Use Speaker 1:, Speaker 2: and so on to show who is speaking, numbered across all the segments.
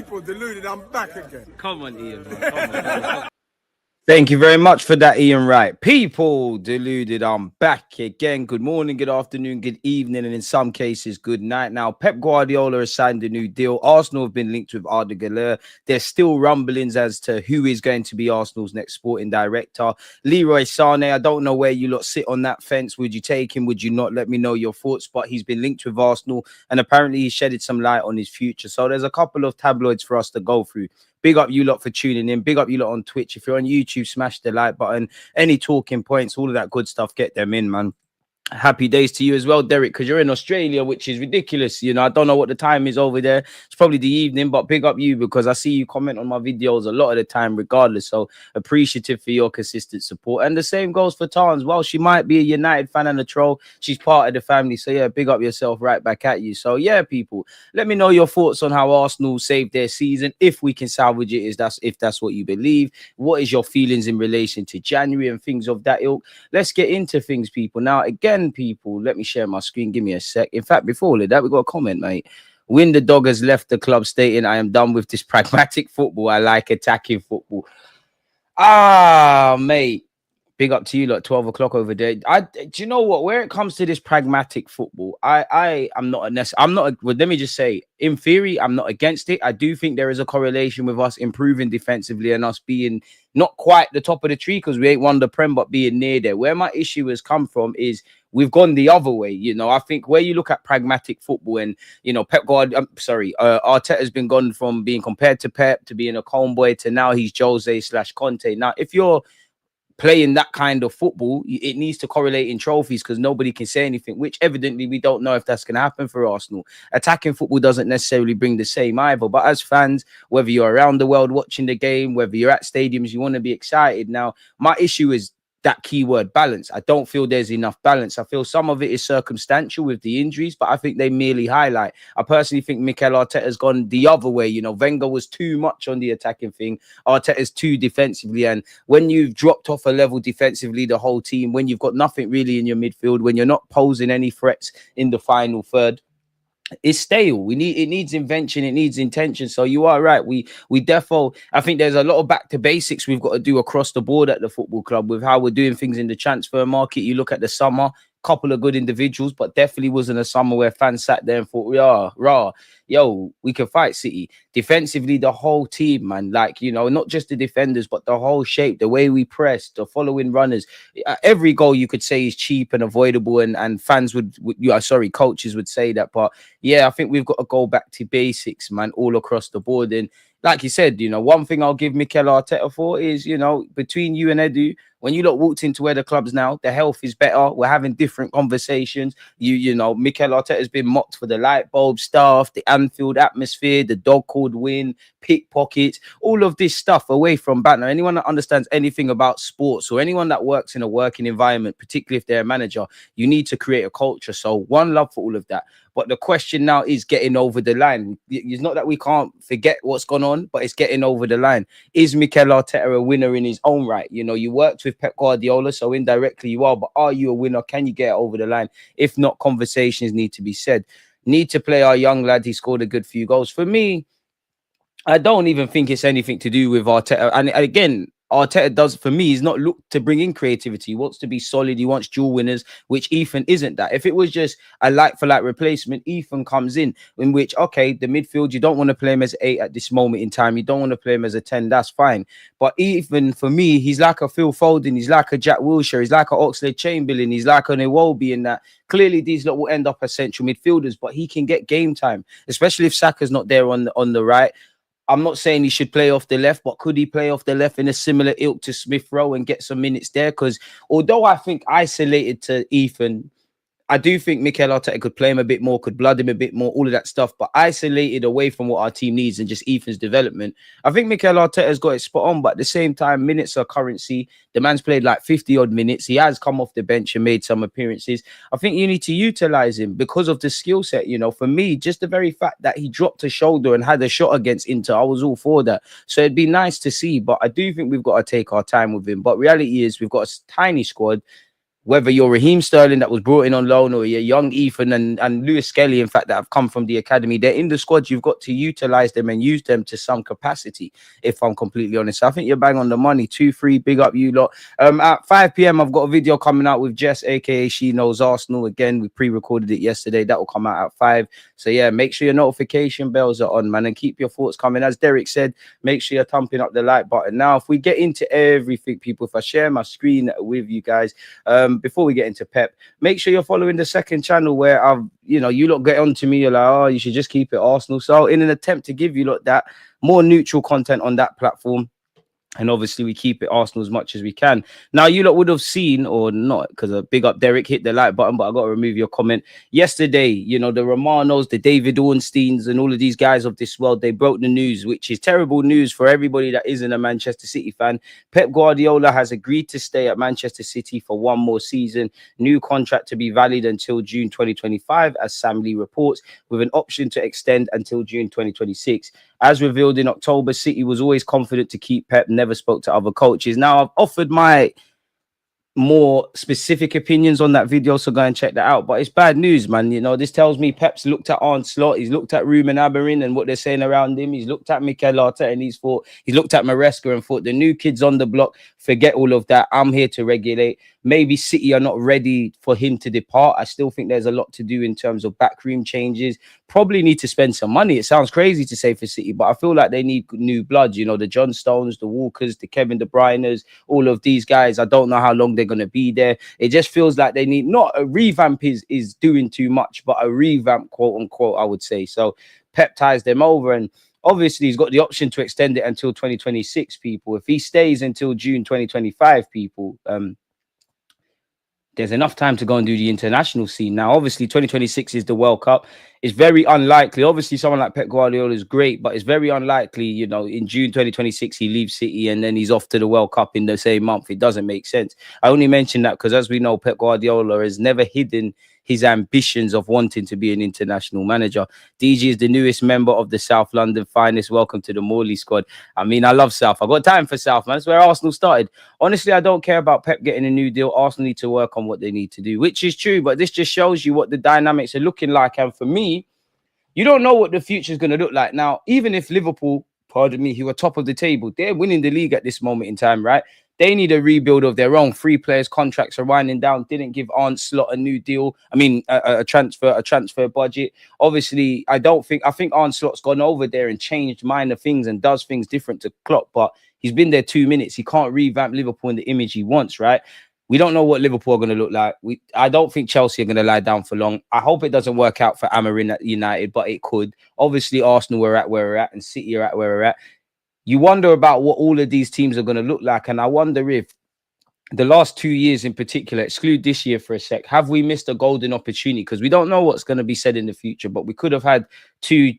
Speaker 1: People deluded, I'm back again.
Speaker 2: Come on, Ian. Come on. Thank you very much for that, Ian Wright. People deluded, I'm back again. Good morning, good afternoon, good evening, and in some cases, good night. Now, Pep Guardiola has signed a new deal. Arsenal have been linked with Arda Guler. There's still rumblings as to who is going to be Arsenal's next sporting director. Leroy Sane, I don't know where you lot sit on that fence. Would you take him? Would you not? Let me know your thoughts. But he's been linked with Arsenal, and apparently he shedded some light on his future. So there's a couple of tabloids for us to go through. Big up you lot for tuning in. Big up you lot on Twitch. If you're on YouTube, smash the like button. Any talking points, all of that good stuff, get them in, man. Happy days to you as well, Derek, because you're in Australia, which is ridiculous. You know, I don't know what the time is over there. It's probably the evening, but big up you because I see you comment on my videos a lot of the time, regardless. So appreciative for your consistent support. And the same goes for Tarns. Well, she might be a United fan and a troll. She's part of the family. So yeah, big up yourself right back at you. So yeah, people, let me know your thoughts on how Arsenal saved their season. If we can salvage it, if that's what you believe. What is your feelings in relation to January and things of that ilk? Let's get into things, people. Now, again, people, let me share my screen. Give me a sec. In fact, before that, we got a comment, mate. Win the Dog has left the club stating, I am done with this pragmatic football. I like attacking football. Ah, mate. Big up to you, like 12 o'clock over there. Do you know what? Where it comes to this pragmatic football, I'm not well, let me just say, in theory, I'm not against it. I do think there is a correlation with us improving defensively and us being not quite the top of the tree because we ain't won the Prem, but being near there. Where my issue has come from is we've gone the other way. You know, I think where you look at pragmatic football and, you know, Arteta has been gone from being compared to Pep to being a homeboy to now he's Jose/Conte. Now, if you're playing that kind of football, it needs to correlate in trophies because nobody can say anything, which evidently we don't know if that's going to happen for Arsenal. Attacking football doesn't necessarily bring the same either, but as fans, whether you're around the world watching the game, whether you're at stadiums, you want to be excited. Now, my issue is that keyword balance. I don't feel there's enough balance. I feel some of it is circumstantial with the injuries, but I think they merely highlight. I personally think Mikel Arteta has gone the other way. You know, Wenger was too much on the attacking thing. Arteta's too defensively. And when you've dropped off a level defensively, the whole team, when you've got nothing really in your midfield, when you're not posing any threats in the final third, it's stale. It needs invention, it needs intention. So you are right. We defo, I think there's a lot of back to basics we've got to do across the board at the football club with how we're doing things in the transfer market. You look at the summer, couple of good individuals, but definitely wasn't a summer where fans sat there and thought, we can fight City. Defensively, the whole team, man, like, you know, not just the defenders, but the whole shape, the way we press, the following runners. Every goal you could say is cheap and avoidable, and fans coaches would say that. But yeah, I think we've got to go back to basics, man, all across the board. And like you said, you know, one thing I'll give Mikel Arteta for is, you know, between you and Edu, when you lot walked into where the club's now, the health is better. We're having different conversations. You know, Mikel Arteta has been mocked for the light bulb stuff, the Anfield atmosphere, the dog called win, pickpockets, all of this stuff away from banter. Anyone that understands anything about sports or anyone that works in a working environment, particularly if they're a manager, you need to create a culture. So one love for all of that. But the question now is getting over the line. It's not that we can't forget what's gone on, but it's getting over the line. Is Mikel Arteta a winner in his own right? You know, you worked with Pep Guardiola, so indirectly you are, but are you a winner? Can you get over the line? If not, conversations need to be said. Need to play our young lad. He scored a good few goals. For me, I don't even think it's anything to do with Arteta. And again, Arteta does, for me, he's not looked to bring in creativity. He wants to be solid. He wants dual winners, which Ethan isn't that. If it was just a like-for-like replacement, Ethan comes in which, okay, the midfield, you don't want to play him as 8 at this moment in time. You don't want to play him as a 10. That's fine. But Ethan, for me, he's like a Phil Foden. He's like a Jack Wilshere. He's like a Oxlade-Chamberlain. He's like an Iwobi in that. Clearly, these lot will end up as central midfielders, but he can get game time, especially if Saka's not there on the right. I'm not saying he should play off the left, but could he play off the left in a similar ilk to Smith Rowe and get some minutes there? Because although I think isolated to Ethan, I do think Mikel Arteta could play him a bit more, could blood him a bit more, all of that stuff. But isolated away from what our team needs and just Ethan's development, I think Mikel Arteta's got it spot on. But at the same time, minutes are currency. The man's played like 50-odd minutes. He has come off the bench and made some appearances. I think you need to utilize him because of the skill set. You know, for me, just the very fact that he dropped a shoulder and had a shot against Inter, I was all for that. So it'd be nice to see. But I do think we've got to take our time with him. But reality is we've got a tiny squad. whether you're Raheem Sterling that was brought in on loan or you're young Ethan and Lewis Skelly, in fact, that have come from the academy, they're in the squad. You've got to utilize them and use them to some capacity, if I'm completely honest. So I think you're bang on the money. 2-3, big up you lot. At 5 p.m, I've got a video coming out with Jess, aka She Knows Arsenal. Again, we pre-recorded it yesterday. That will come out at 5. So yeah, make sure your notification bells are on, man, and keep your thoughts coming. As Derek said, make sure you're thumping up the like button. Now, if we get into everything, people, if I share my screen with you guys, before we get into Pep, make sure you're following the second channel where you lot get on to me. You're like, oh, you should just keep it Arsenal. So in an attempt to give you lot that more neutral content on that platform, and obviously we keep it Arsenal as much as we can. Now, you lot would have seen, or not, because a big up Derek, hit the like button, but I got to remove your comment. Yesterday, the Romanos, the David Ornsteins, and all of these guys of this world, they broke the news, which is terrible news for everybody that isn't a Manchester City fan. Pep Guardiola has agreed to stay at Manchester City for one more season. New contract to be valid until June 2025, as Sam Lee reports, with an option to extend until June 2026. As revealed in October, City was always confident to keep Pep, never spoke to other coaches. Now, I've offered my more specific opinions on that video, so go and check that out. But it's bad news, man. This tells me Pep's looked at Arne Slot, he's looked at Ruben Amorim and what they're saying around him. He's looked at Mikel Arteta and he's looked at Maresca and thought, the new kids on the block, forget all of that. I'm here to regulate. Maybe City are not ready for him to depart. I still think there's a lot to do in terms of backroom changes. Probably need to spend some money. It sounds crazy to say for City, but I feel like they need new blood. The John Stones, the Walkers, the Kevin De Bruyne's, all of these guys. I don't know how long they're going to be there. It just feels like they need not a revamp is doing too much, but a revamp, quote unquote, I would say. So Pep ties them over, and obviously he's got the option to extend it until 2026, people. If he stays until June 2025, people, there's enough time to go and do the international scene. Now, obviously, 2026 is the World Cup. It's very unlikely. Obviously, someone like Pep Guardiola is great, but it's very unlikely, in June 2026, he leaves City and then he's off to the World Cup in the same month. It doesn't make sense. I only mention that because, as we know, Pep Guardiola has never hidden his ambitions of wanting to be an international manager. DG is the newest member of the South London Finest. Welcome to the Morley squad. I mean, I love South. I got time for South, man. That's where Arsenal started. Honestly, I don't care about Pep getting a new deal. Arsenal need to work on what they need to do, which is true. But this just shows you what the dynamics are looking like. And for me, you don't know what the future is going to look like. Now, even if Liverpool, pardon me, who are top of the table, they're winning the league at this moment in time, right? They need a rebuild of their own. 3 players' contracts are winding down. Didn't give Arne Slot a new deal. I mean, a transfer budget. Obviously, I think Arne Slot's gone over there and changed minor things and does things different to Klopp. But he's been there 2 minutes. He can't revamp Liverpool in the image he wants, right? We don't know what Liverpool are going to look like. I don't think Chelsea are going to lie down for long. I hope it doesn't work out for Amorim at United, but it could. Obviously, Arsenal are at where we're at and City are at where we're at. You wonder about what all of these teams are going to look like. And I wonder if the last 2 years in particular, exclude this year for a sec, have we missed a golden opportunity? Because we don't know what's going to be said in the future, but we could have had two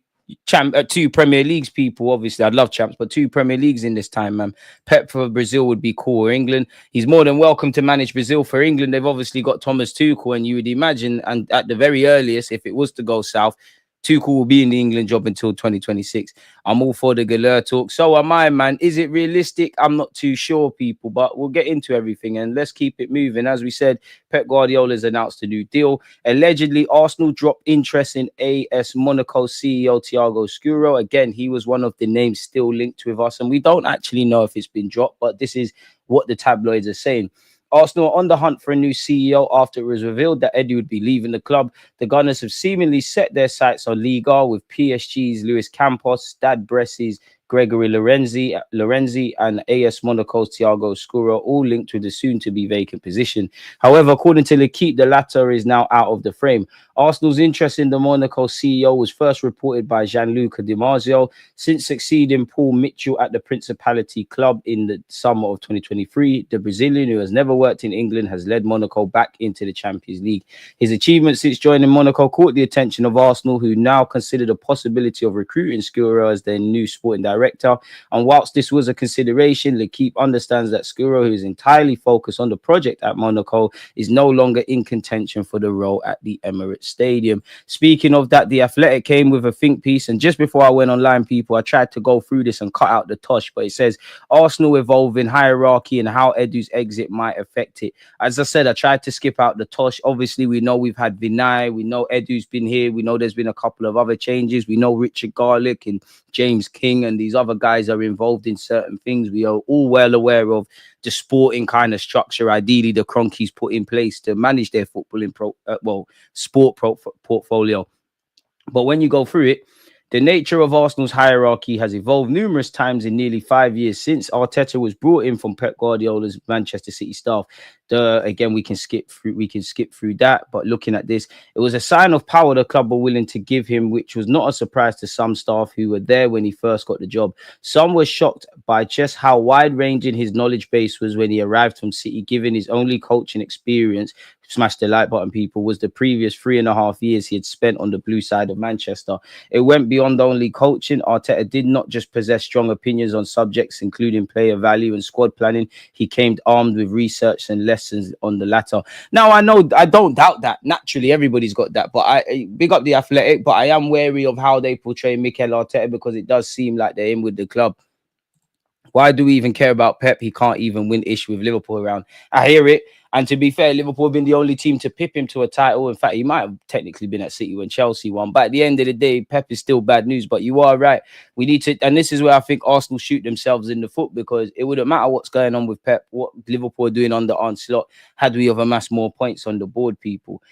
Speaker 2: Premier Leagues, people. Obviously, I'd love champs, but 2 Premier Leagues in this time, man. Pep for Brazil would be cool, or England. He's more than welcome to manage Brazil. For England, they've obviously got Thomas Tuchel, and you would imagine, and at the very earliest, if it was to go south, Tuchel will be in the England job until 2026. I'm all for the Guler talk. So am I, man. Is it realistic? I'm not too sure, people, but we'll get into everything and let's keep it moving. As we said, Pep Guardiola has announced a new deal. Allegedly, Arsenal dropped interest in AS Monaco CEO Thiago Scuro. Again, he was one of the names still linked with us, and we don't actually know if it's been dropped, but this is what the tabloids are saying. Arsenal on the hunt for a new CEO after it was revealed that Eddie would be leaving the club. The Gunners have seemingly set their sights on Liga, with PSG's Luis Campos, Stade Bress's Gregory Lorenzi and AS Monaco's Thiago Scuro, all linked with the soon-to-be vacant position. However, according to L'Equipe, the latter is now out of the frame. Arsenal's interest in the Monaco CEO was first reported by Gianluca Di Marzio. Since succeeding Paul Mitchell at the Principality Club in the summer of 2023, the Brazilian, who has never worked in England, has led Monaco back into the Champions League. His achievements since joining Monaco caught the attention of Arsenal, who now consider the possibility of recruiting Scuro as their new sporting director. director. And whilst this was a consideration, L'Equipe understands that Skuro, who is entirely focused on the project at Monaco, is no longer in contention for the role at the Emirates Stadium. Speaking of that, The Athletic came with a think piece, and just before I went online, people, I tried to go through this and cut out the tosh, but it says Arsenal evolving hierarchy and how Edu's exit might affect it. As I said, I tried to skip out the tosh. Obviously, we know we've had Vinay, we know Edu's been here, we know there's been a couple of other changes, we know Richard Garlick and James King and these other guys are involved in certain things. We are all well aware of the sporting kind of structure, ideally the Cronkies put in place to manage their footballing portfolio. But when you go through it, the nature of Arsenal's hierarchy has evolved numerous times in nearly 5 years since Arteta was brought in from Pep Guardiola's Manchester City staff. Again, we can skip through that. But looking at this, it was a sign of power the club were willing to give him, which was not a surprise to some staff who were there when he first got the job. Some were shocked by just how wide-ranging his knowledge base was when he arrived from City, given his only coaching experience, smash the like button, people, was the previous 3.5 years he had spent on the blue side of Manchester. It went beyond only coaching. Arteta did not just possess strong opinions on subjects, including player value and squad planning. He came armed with research and lessons on the latter. Now, I know, I don't doubt that. Naturally, everybody's got that. But I big up The Athletic, but I am wary of how they portray Mikel Arteta because it does seem like they're in with the club. Why do we even care about Pep? He can't even win ish with Liverpool around. I hear it. And to be fair, Liverpool have been the only team to pip him to a title. In fact, he might have technically been at City when Chelsea won. But at the end of the day, Pep is still bad news. But you are right. We need to, and this is where I think Arsenal shoot themselves in the foot, because it wouldn't matter what's going on with Pep, what Liverpool are doing under Onslaught, had we have amassed more points on the board, people.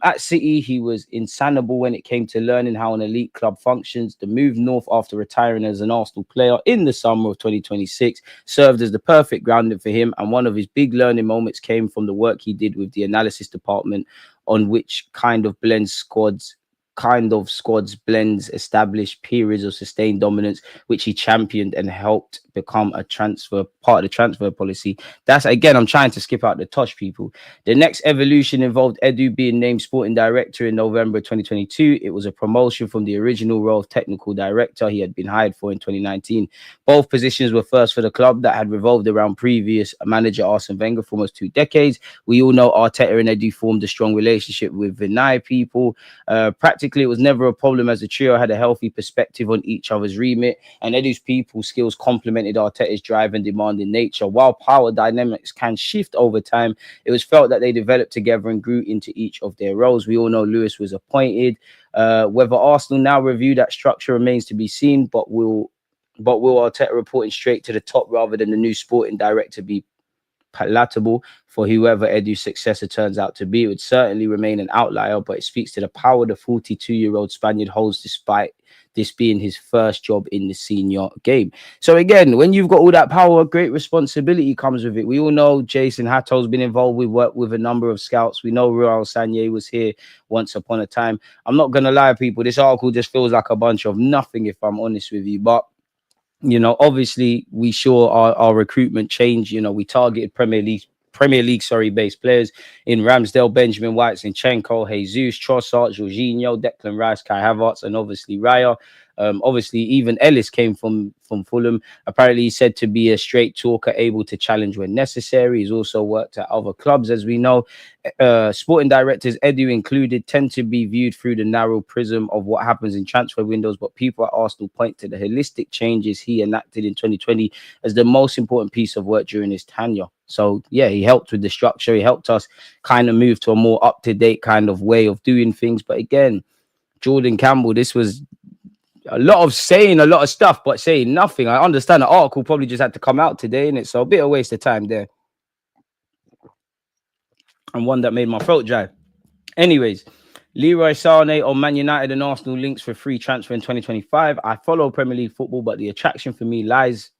Speaker 2: At City, he was insanable when it came to learning how an elite club functions. The move north after retiring as an Arsenal player in the summer of 2026 served as the perfect grounding for him. And one of his big learning moments came from the work he did with the analysis department, on which kind of squads blends established periods of sustained dominance, which he championed and helped become a part of the transfer policy. That's, again, I'm trying to skip out the tosh, people. The next evolution involved Edu being named sporting director in November 2022. It was a promotion from the original role of technical director he had been hired for in 2019. Both positions were first for the club that had revolved around previous manager Arsene Wenger for almost 2 decades. We all know Arteta and Edu formed a strong relationship with Vinay, people. Practically, it was never a problem as the trio had a healthy perspective on each other's remit, and Edu's people skills complemented Arteta's drive and demanding nature. While power dynamics can shift over time, it was felt that they developed together and grew into each of their roles. We all know Lewis was appointed. Whether Arsenal now review that structure remains to be seen, but will Arteta reporting straight to the top rather than the new sporting director be palatable for whoever Edu's successor turns out to be? It would certainly remain an outlier, but it speaks to the power the 42-year-old Spaniard holds despite this being his first job in the senior game. So again, when you've got all that power, great responsibility comes with it. We all know Jason Hatto's been involved. We worked with a number of scouts. We know Raul Sane was here once upon a time. I'm not going to lie, people. This article just feels like a bunch of nothing, if I'm honest with you. But you know, obviously, we saw our recruitment change. You know, we targeted Premier League based players in Ramsdale, Benjamin White, Zinchenko, Jesus, Trossard, Jorginho, Declan Rice, Kai Havertz, and obviously Raya. Obviously, even Ellis came from Fulham. Apparently, he's said to be a straight talker, able to challenge when necessary. He's also worked at other clubs, as we know. Sporting directors, Edu included, tend to be viewed through the narrow prism of what happens in transfer windows, but people at Arsenal point to the holistic changes he enacted in 2020 as the most important piece of work during his tenure. So, yeah, he helped with the structure. He helped us kind of move to a more up-to-date kind of way of doing things. But again, Jordan Campbell, this was a lot of saying a lot of stuff, but saying nothing. I understand the article probably just had to come out today, innit? So a bit of waste of time there. And one that made my throat dry. Anyways, Leroy Sane on Man United and Arsenal links for free transfer in 2025. I follow Premier League football, but the attraction for me lies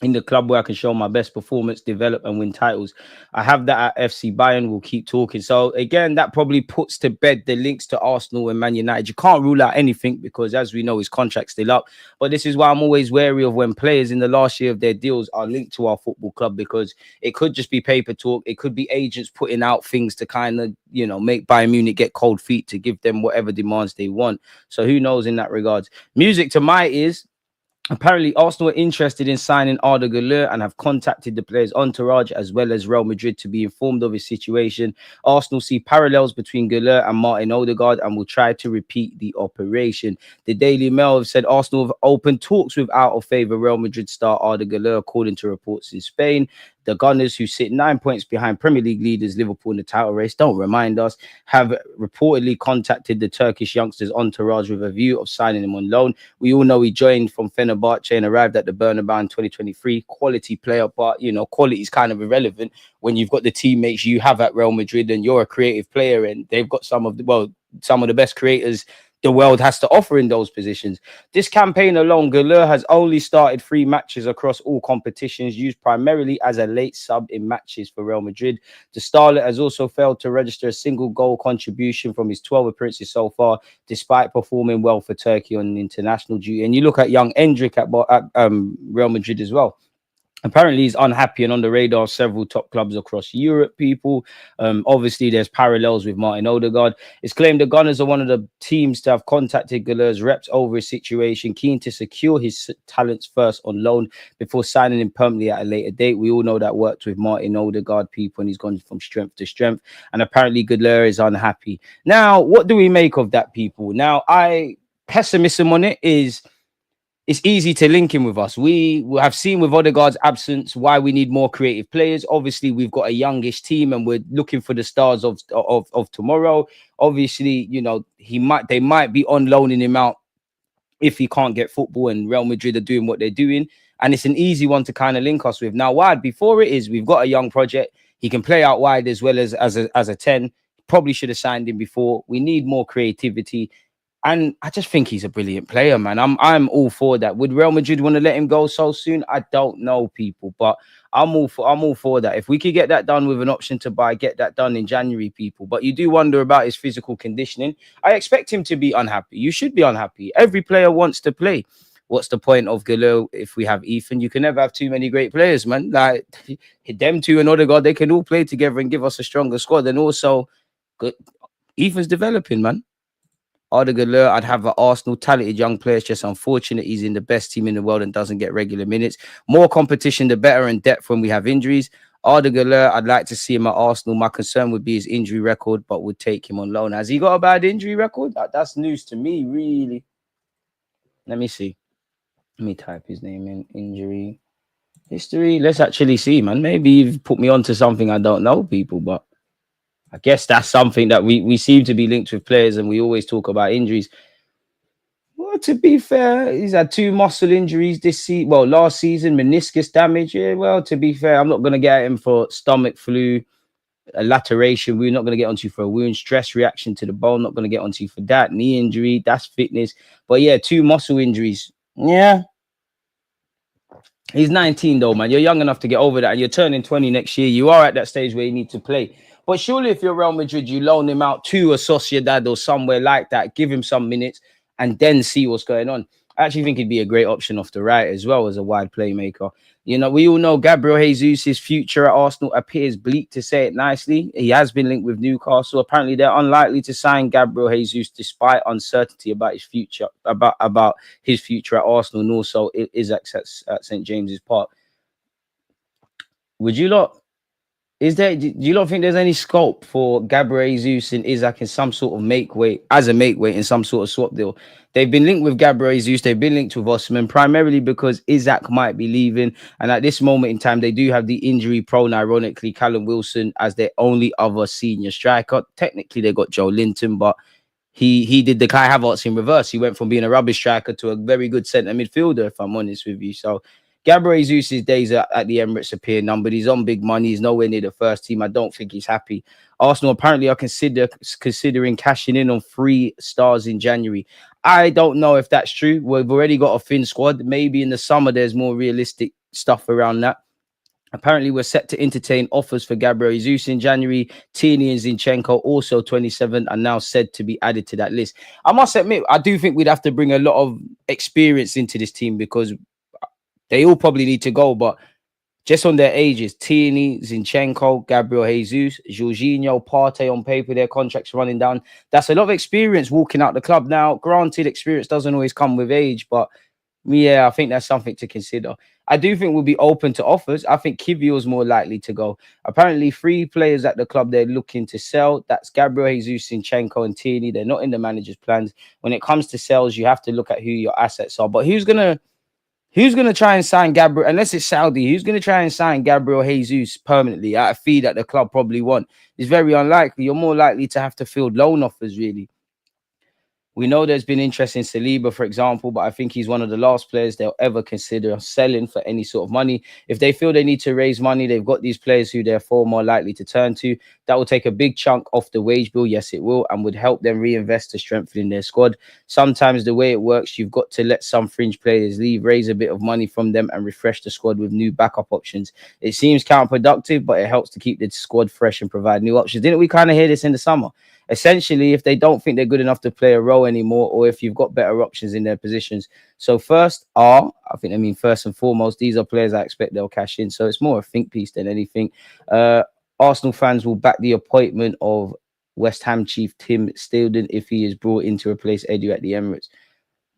Speaker 2: in the club where I can show my best performance, develop and win titles. I have that at FC Bayern. We'll keep talking. So again, that probably puts to bed the links to Arsenal and Man United. You can't rule out anything because, as we know, his contract's still up. But this is why I'm always wary of when players in the last year of their deals are linked to our football club, because it could just be paper talk. It could be agents putting out things to kind of, you know, make Bayern Munich get cold feet to give them whatever demands they want. So who knows in that regards. Music to my ears. Apparently, Arsenal are interested in signing Arda Guler and have contacted the player's entourage as well as Real Madrid to be informed of his situation. Arsenal see parallels between Guler and Martin Odegaard and will try to repeat the operation. The Daily Mail have said Arsenal have opened talks with out-of-favour Real Madrid star Arda Guler, according to reports in Spain. The Gunners, who sit 9 points behind Premier League leaders Liverpool in the title race, don't remind us, have reportedly contacted the Turkish youngster's entourage with a view of signing him on loan. We all know he joined from Fenerbahce and arrived at the Bernabeu in 2023. Quality player, but, you know, quality is kind of irrelevant when you've got the teammates you have at Real Madrid and you're a creative player and they've got some of the best creators the world has to offer in those positions. This campaign alone, Guler has only started 3 matches across all competitions, used primarily as a late sub in matches for Real Madrid. The Starlet has also failed to register a single goal contribution from his 12 appearances so far, despite performing well for Turkey on international duty. And you look at young Endrick at Real Madrid as well. Apparently, he's unhappy and on the radar of several top clubs across Europe, people. Obviously, there's parallels with Martin Odegaard. It's claimed the Gunners are one of the teams to have contacted Guler's reps over his situation, keen to secure his talents first on loan before signing him permanently at a later date. We all know that worked with Martin Odegaard, people, and he's gone from strength to strength. And apparently, Guler is unhappy. Now, what do we make of that, people? Now, pessimism on it is... It's easy to link him with us. We have seen with Odegaard's absence why we need more creative players. Obviously, we've got a youngish team and we're looking for the stars of tomorrow. Obviously, you know, they might be on loaning him out if he can't get football, and Real Madrid are doing what they're doing. And it's an easy one to kind of link us with. Now, wide before it is, we've got a young project. He can play out wide as well as a 10. Probably should have signed him before. We need more creativity. And I just think he's a brilliant player, man. I'm all for that. Would Real Madrid want to let him go so soon? I don't know, people, but I'm all for that. If we could get that done with an option to buy, get that done in January, people. But you do wonder about his physical conditioning. I expect him to be unhappy. You should be unhappy. Every player wants to play. What's the point of Guler if we have Ethan? You can never have too many great players, man. Like them two and Odegaard, they can all play together and give us a stronger squad. And also, Ethan's developing, man. Arda Guler, I'd have an Arsenal talented young player. It's just unfortunate he's in the best team in the world and doesn't get regular minutes. More competition, the better, and depth when we have injuries. Arda Guler, I'd like to see him at Arsenal. My concern would be his injury record, but would take him on loan. Has he got a bad injury record? That's news to me, really. Let me see. Let me type his name in. Injury history. Let's actually see, man. Maybe you've put me onto something I don't know, people, but I guess that's something that we seem to be linked with players, and we always talk about injuries. Well, to be fair, he's had 2 muscle injuries this season. Well, last season, meniscus damage. Yeah, well, to be fair, I'm not going to get at him for stomach flu, a lateration. We're not going to get onto you for a wound, stress reaction to the bone. Not going to get onto you for that. Knee injury, that's fitness. But yeah, 2 muscle injuries. Yeah. He's 19 though, man. You're young enough to get over that, and you're turning 20 next year. You are at that stage where you need to play. But surely if you're Real Madrid, you loan him out to a Sociedad or somewhere like that, give him some minutes, and then see what's going on. I actually think he'd be a great option off the right as well as a wide playmaker. You know, we all know Gabriel Jesus' future at Arsenal appears bleak, to say it nicely. He has been linked with Newcastle. Apparently, they're unlikely to sign Gabriel Jesus despite uncertainty about his future, about his future at Arsenal, and also Isak at St. James's Park. Would you lot? Do you not think there's any scope for Gabriel Jesus and Isak in some sort of make weight in some sort of swap deal? They've been linked with Gabriel Jesus. They've been linked with Osman primarily because Isak might be leaving. And at this moment in time, they do have the injury prone, ironically, Callum Wilson as their only other senior striker. Technically, they got Joe Linton, but he did the Kai Havertz in reverse. He went from being a rubbish striker to a very good centre midfielder, if I'm honest with you. So Gabriel Jesus' days at the Emirates appear numbered. He's on big money. He's nowhere near the first team. I don't think he's happy. Arsenal apparently are considering cashing in on 3 stars in January. I don't know if that's true. We've already got a thin squad. Maybe in the summer there's more realistic stuff around that. Apparently, we're set to entertain offers for Gabriel Jesus in January. Tierney and Zinchenko, also 27, are now said to be added to that list. I must admit, I do think we'd have to bring a lot of experience into this team because they all probably need to go, but just on their ages, Tierney, Zinchenko, Gabriel Jesus, Jorginho, Partey on paper, their contracts running down. That's a lot of experience walking out the club. Now, granted, experience doesn't always come with age, but Yeah, I think that's something to consider. I do think we'll be open to offers. I think Kiwior's more likely to go. Apparently, three players at the club they're looking to sell. That's Gabriel Jesus, Zinchenko, and Tierney. They're not in the manager's plans. When it comes to sales, you have to look at who your assets are. But who's gonna try and sign Gabriel? Unless it's Saudi, who's gonna try and sign Gabriel Jesus permanently at a fee that the club probably want? It's very unlikely. You're more likely to have to field loan offers, really. We know there's been interest in Saliba, for example, but I think he's one of the last players they'll ever consider selling for any sort of money. If they feel they need to raise money, they've got these players who they're far more likely to turn to. That will take a big chunk off the wage bill. Yes, it will, and would help them reinvest to strengthening their squad. Sometimes the way it works, you've got to let some fringe players leave, raise a bit of money from them, and refresh the squad with new backup options. It seems counterproductive, but it helps to keep the squad fresh and provide new options. Didn't we kind of hear this in the summer? Essentially, if they don't think they're good enough to play a role anymore, or if you've got better options in their positions. So first and foremost, these are players I expect they'll cash in. So it's more a think piece than anything. Arsenal fans will back the appointment of West Ham chief Tim Steelden if he is brought in to replace Edu at the Emirates.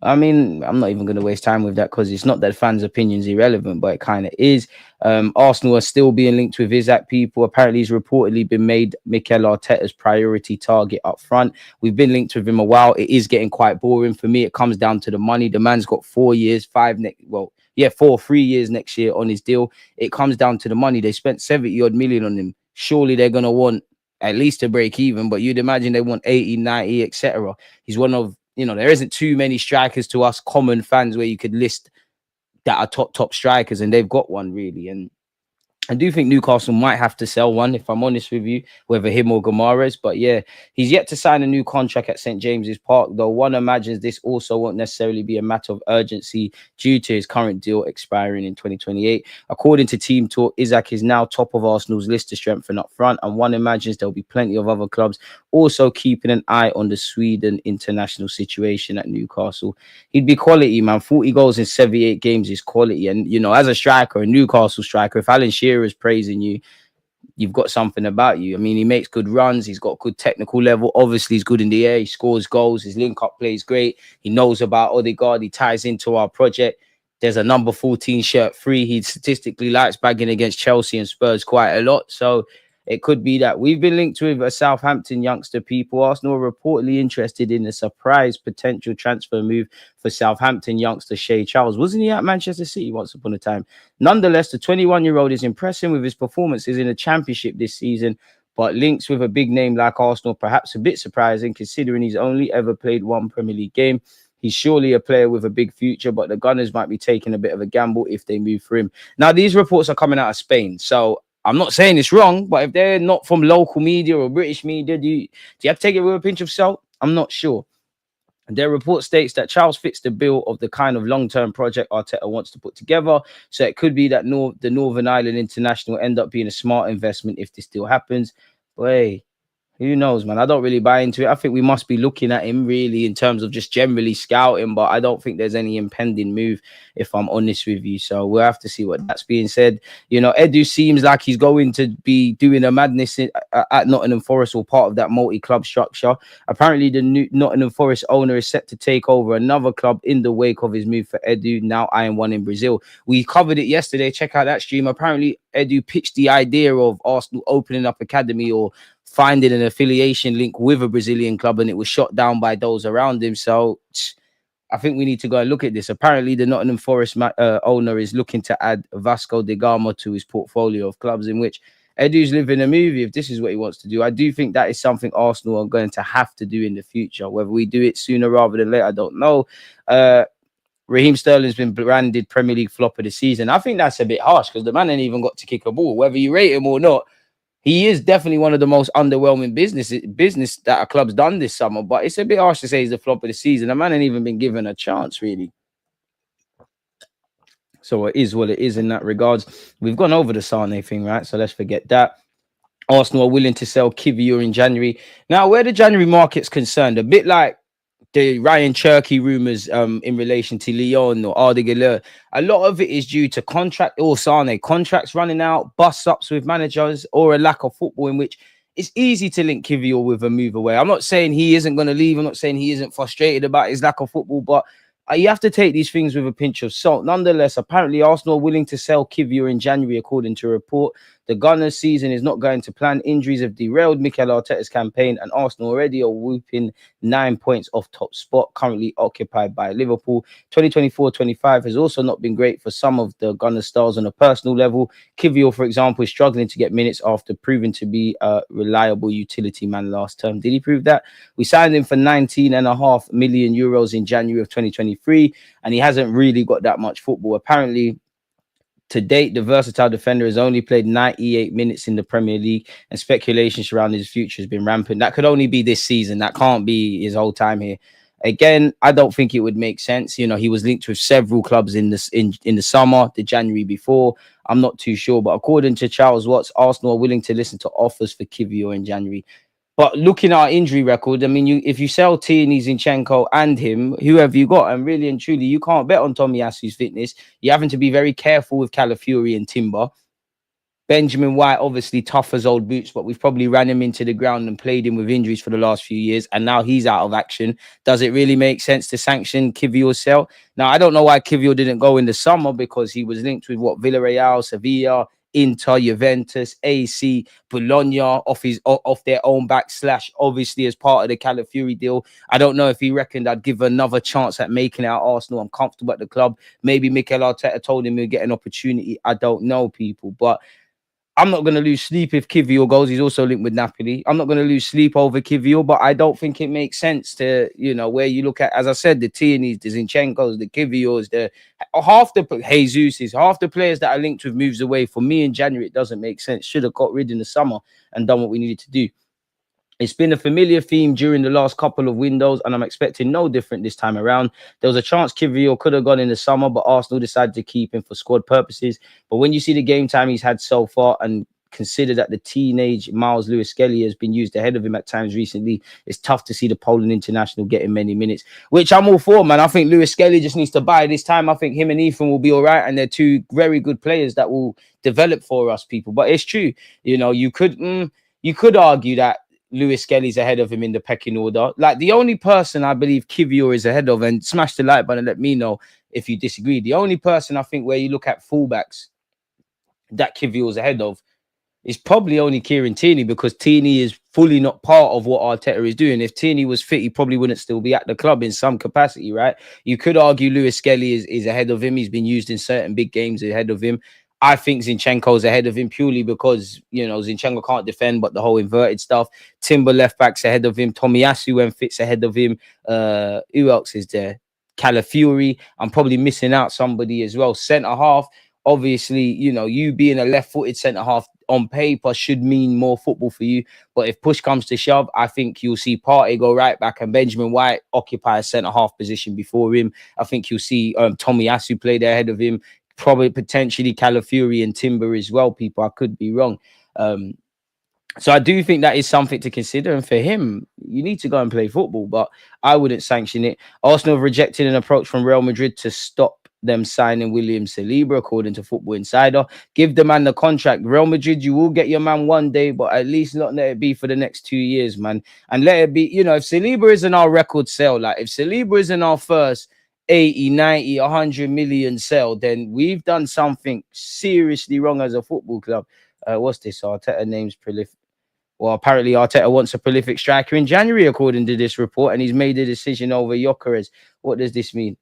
Speaker 2: I mean, I'm not even going to waste time with that because it's not that fans' opinions irrelevant, but it kind of is. Arsenal are still being linked with Isak. People apparently he's reportedly been made Mikel Arteta's priority target up front. We've been linked with him a while. It is getting quite boring for me. It comes down to the money. The man's got 4 years, 3 years next year on his deal. It comes down to the money. They spent 70 odd million on him. Surely they're going to want at least to break even, but you'd imagine they want 80, 90, etc. He's one of there isn't too many strikers to us common fans where you could list that are top strikers, and they've got one really. And I do think Newcastle might have to sell one, if I'm honest with you, whether him or Gomares. But yeah, he's yet to sign a new contract at St. James's Park, though one imagines this also won't necessarily be a matter of urgency due to his current deal expiring in 2028. According to Team Talk, Isak is now top of Arsenal's list to strengthen up front, and one imagines there'll be plenty of other clubs also keeping an eye on the Sweden international situation at Newcastle. He'd be quality, man. 40 goals in 78 games is quality. And, as a striker, a Newcastle striker, if Alan Shearer is praising you, you've got something about you. I mean, he makes good runs. He's got good technical level. Obviously, he's good in the air. He scores goals. His link-up play is great. He knows about Odegaard. He ties into our project. There's a number 14 shirt free. He statistically likes bagging against Chelsea and Spurs quite a lot. So it could be that. We've been linked with a Southampton youngster, people. Arsenal are reportedly interested in a surprise potential transfer move for Southampton youngster Shea Charles. Wasn't he at Manchester City once upon a time? Nonetheless, the 21-year-old is impressing with his performances in the Championship this season, but links with a big name like Arsenal, perhaps a bit surprising considering he's only ever played one Premier League game. He's surely a player with a big future, but the Gunners might be taking a bit of a gamble if they move for him. Now, these reports are coming out of Spain, so I'm not saying it's wrong, but if they're not from local media or British media, do you have to take it with a pinch of salt? I'm not sure. Their report states that Charles fits the bill of the kind of long-term project Arteta wants to put together. So it could be that the Northern Ireland International end up being a smart investment if this still happens. But hey, who knows, man? I don't really buy into it. I think we must be looking at him really in terms of just generally scouting, but I don't think there's any impending move, if I'm honest with you. So we'll have to see what that's being said. Edu seems like he's going to be doing a madness at Nottingham Forest or part of that multi-club structure. Apparently, the new Nottingham Forest owner is set to take over another club in the wake of his move for Edu, now eyeing one in Brazil. We covered it yesterday. Check out that stream. Apparently, Edu pitched the idea of Arsenal opening up academy or finding an affiliation link with a Brazilian club, and it was shot down by those around him. So I think we need to go and look at this. Apparently, the Nottingham Forest owner is looking to add Vasco da Gama to his portfolio of clubs, in which Edu's living a movie if this is what he wants to do. I do think that is something Arsenal are going to have to do in the future. Whether we do it sooner rather than later, I don't know. Raheem Sterling's been branded Premier League flop of the season. I think that's a bit harsh because the man ain't even got to kick a ball. Whether you rate him or not, he is definitely one of the most underwhelming business that a club's done this summer. But it's a bit harsh to say he's the flop of the season. The man ain't even been given a chance, really. So it is what it is in that regards. We've gone over the Sane thing, right? So let's forget that. Arsenal are willing to sell Kiwior in January. Now, where the January market's concerned, a bit like the Ryan Cherky rumours in relation to Lyon or Arda Guler, a lot of it is due to contracts running out, bust-ups with managers, or a lack of football, in which it's easy to link Kiwior with a move away. I'm not saying he isn't going to leave. I'm not saying he isn't frustrated about his lack of football, but You have to take these things with a pinch of salt. Nonetheless, apparently Arsenal are willing to sell Kiwior in January, according to a report. The Gunners' season is not going to plan. Injuries have derailed Mikel Arteta's campaign, and Arsenal already are whooping 9 points off top spot, currently occupied by Liverpool. 2024-25 has also not been great for some of the Gunners' stars on a personal level. Kiwior, for example, is struggling to get minutes after proving to be a reliable utility man last term. Did he prove that? We signed him for 19.5 million euros in January of 2023, and he hasn't really got that much football. Apparently, to date, the versatile defender has only played 98 minutes in the Premier League, and speculation surrounding his future has been rampant. That could only be this season. That can't be his whole time here. Again, I don't think it would make sense. You know, he was linked with several clubs in the summer, the January before. I'm not too sure, but according to Charles Watts, Arsenal are willing to listen to offers for Kiwior in January. But looking at our injury record, I mean, if you sell Tierney, Zinchenko, and him, who have you got? And really and truly, you can't bet on Tomiyasu's fitness. You're having to be very careful with Calafiori and Timber. Benjamin White, obviously tough as old boots, but we've probably ran him into the ground and played him with injuries for the last few years, and now he's out of action. Does it really make sense to sanction Kiwior's sell? Now, I don't know why Kiwior didn't go in the summer, because he was linked with Villarreal, Sevilla, Inter, Juventus, AC, Bologna off their own back / obviously as part of the Calafiori deal. I don't know if he reckoned I'd give another chance at making it at Arsenal. I'm comfortable at the club. Maybe Mikel Arteta told him he'll get an opportunity. I don't know, people, but I'm not going to lose sleep if Kiwior goes. He's also linked with Napoli. I'm not going to lose sleep over Kiwior, but I don't think it makes sense to, where you look at, as I said, the Tierney's, the Zinchenkos, the Kiwiors, half the players that are linked with moves away. For me in January, it doesn't make sense. Should have got rid in the summer and done what we needed to do. It's been a familiar theme during the last couple of windows, and I'm expecting no different this time around. There was a chance Kiwior could have gone in the summer, but Arsenal decided to keep him for squad purposes. But when you see the game time he's had so far, and consider that the teenage Miles Lewis-Skelly has been used ahead of him at times recently, it's tough to see the Poland international getting many minutes, which I'm all for, man. I think Lewis-Skelly just needs to buy this time. I think him and Ethan will be all right, and they're two very good players that will develop for us, people. But it's true, you could argue that Lewis-Skelly's ahead of him in the pecking order. Like, the only person I believe Kiwior is ahead of, and smash the like button and let me know if you disagree. The only person I think where you look at fullbacks that Kiwior's ahead of is probably only Kieran Tierney, because Tierney is fully not part of what Arteta is doing. If Tierney was fit, he probably wouldn't still be at the club in some capacity, right? You could argue Lewis-Skelly is ahead of him. He's been used in certain big games ahead of him. I think Zinchenko's ahead of him purely because, Zinchenko can't defend, but the whole inverted stuff. Timber left back's ahead of him. Tomiyasu when fits ahead of him. Who else is there? Calafiori. I'm probably missing out somebody as well. Centre half. Obviously, you being a left-footed centre half on paper should mean more football for you. But if push comes to shove, I think you'll see Partey go right back and Benjamin White occupy a centre half position before him. I think you'll see Tomiyasu play there ahead of him. Probably potentially Calafiori and Timber as well, people. I could be wrong. So I do think that is something to consider. And for him, you need to go and play football, but I wouldn't sanction it. Arsenal have rejected an approach from Real Madrid to stop them signing William Saliba, according to Football Insider. Give the man the contract. Real Madrid, you will get your man one day, but at least not let it be for the next 2 years, man. And let it be, if Saliba isn't our record sale, like if Saliba isn't our first 80, 90, 100 million sell, then we've done something seriously wrong as a football club. What's this? Arteta names prolific. Well, apparently Arteta wants a prolific striker in January, according to this report, and he's made a decision over Gyökeres. What does this mean?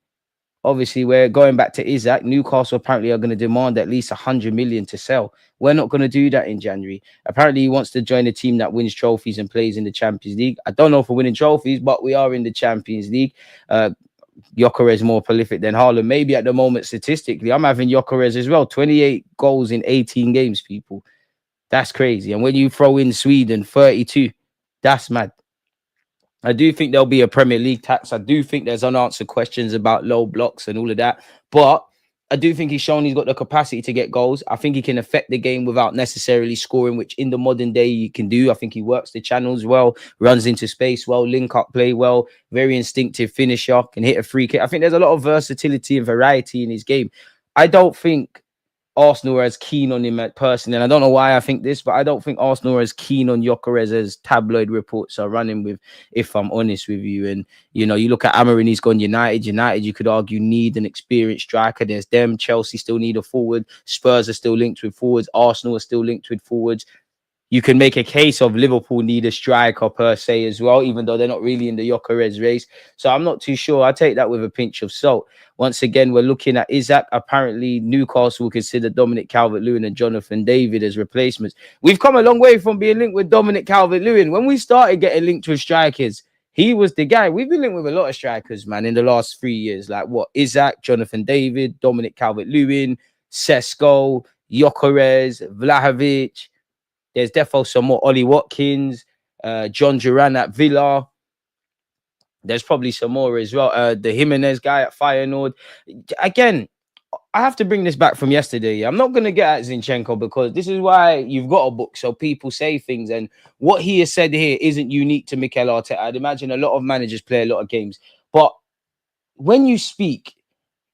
Speaker 2: Obviously, we're going back to Isak. Newcastle apparently are going to demand at least 100 million to sell. We're not going to do that in January. Apparently, he wants to join a team that wins trophies and plays in the Champions League. I don't know if we're winning trophies, but we are in the Champions League. Gyökeres is more prolific than Haaland. Maybe at the moment, statistically, I'm having Gyökeres as well. 28 goals in 18 games, people. That's crazy. And when you throw in Sweden, 32, that's mad. I do think there'll be a Premier League tax. I do think there's unanswered questions about low blocks and all of that. But I do think he's shown he's got the capacity to get goals. I think he can affect the game without necessarily scoring, which in the modern day he can do. I think he works the channels well, runs into space well, link up play well, very instinctive finisher, can hit a free kick. I think there's a lot of versatility and variety in his game. I don't think Arsenal are as keen on him personally. And I don't know why I think this, but I don't think Arsenal are as keen on Gyökeres as tabloid reports are running with, if I'm honest with you. And, you know, you look at Amorim, he's gone United. United, you could argue, need an experienced striker. There's them. Chelsea still need a forward. Spurs are still linked with forwards. Arsenal are still linked with forwards. You can make a case of Liverpool need a striker per se as well, even though they're not really in the Gyökeres race. So I'm not too sure. I take that with a pinch of salt. Once again, we're looking at Isak. Apparently, Newcastle will consider Dominic Calvert-Lewin and Jonathan David as replacements. We've come a long way from being linked with Dominic Calvert-Lewin. When we started getting linked with strikers, he was the guy. We've been linked with a lot of strikers, man, in the last 3 years. Like what? Isak, Jonathan David, Dominic Calvert-Lewin, Sesko, Gyökeres, Vlahovic. There's defo some more. Ollie Watkins, John Duran at Villa. There's probably some more as well. The Jimenez guy at Feyenoord. Again, I have to bring this back from yesterday. I'm not going to get at Zinchenko because this is why you've got a book. So people say things. And what he has said here isn't unique to Mikel Arteta. I'd imagine a lot of managers play a lot of games. But when you speak,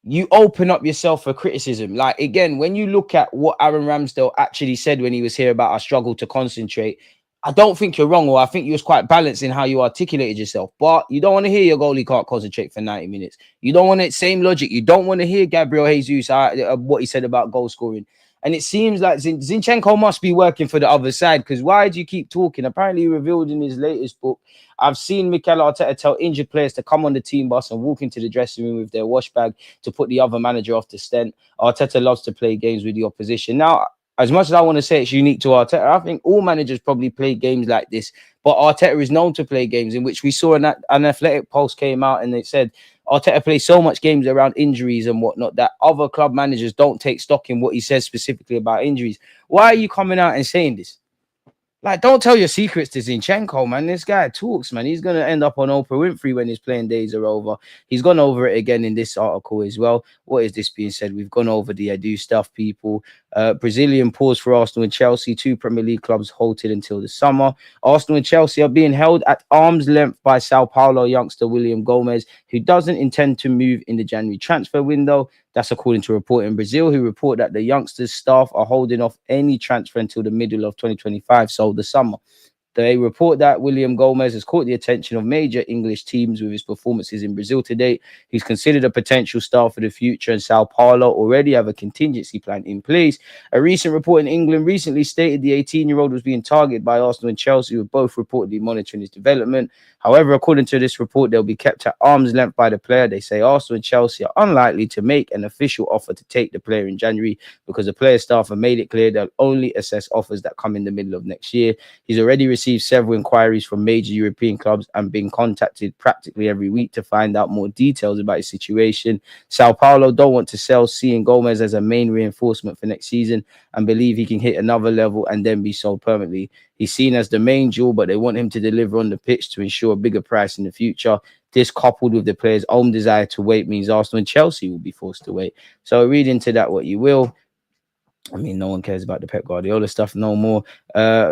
Speaker 2: you open up yourself for criticism. Like, again, when you look at what Aaron Ramsdale actually said when he was here about our struggle to concentrate, I don't think you're wrong, or I think you was quite balanced in how you articulated yourself. But you don't want to hear your goalie can't concentrate for 90 minutes. You don't want it, same logic. You don't want to hear Gabriel Jesus, what he said about goal scoring. And it seems like Zinchenko must be working for the other side, because why do you keep talking? Apparently, he revealed in his latest book, I've seen Mikel Arteta tell injured players to come on the team bus and walk into the dressing room with their wash bag to put the other manager off the stent. Arteta loves to play games with the opposition. Now, as much as I want to say it's unique to Arteta, I think all managers probably play games like this. But Arteta is known to play games in which we saw an Athletic post came out and it said Arteta plays so much games around injuries and whatnot that other club managers don't take stock in what he says specifically about injuries. Why are you coming out and saying this? Like, don't tell your secrets to Zinchenko, man. This guy talks, man. He's going to end up on Oprah Winfrey when his playing days are over. He's gone over it again in this article as well. What is this being said? We've gone over the Edu stuff, people. Brazilian pause for Arsenal and Chelsea. 2 Premier League clubs halted until the summer. Arsenal and Chelsea are being held at arm's length by Sao Paulo youngster William Gomez, who doesn't intend to move in the January transfer window. That's according to a report in Brazil, who report that the youngsters' staff are holding off any transfer until the middle of 2025, so the summer. They report that William Gomez has caught the attention of major English teams with his performances in Brazil to date. He's considered a potential star for the future, and Sao Paulo already have a contingency plan in place. A recent report in England recently stated the 18-year-old was being targeted by Arsenal and Chelsea, who were both reportedly monitoring his development. However, according to this report, they'll be kept at arm's length by the player. They say Arsenal and Chelsea are unlikely to make an official offer to take the player in January because the player staff have made it clear they'll only assess offers that come in the middle of next year. He's already received several inquiries from major European clubs and been contacted practically every week to find out more details about his situation. Sao Paulo don't want to sell, seeing Gomez as a main reinforcement for next season and believe he can hit another level and then be sold permanently. He's seen as the main jewel, but they want him to deliver on the pitch to ensure a bigger price in the future. This, coupled with the player's own desire to wait, means Arsenal and Chelsea will be forced to wait. So read into that what you will. I mean, no one cares about the Pep Guardiola stuff no more.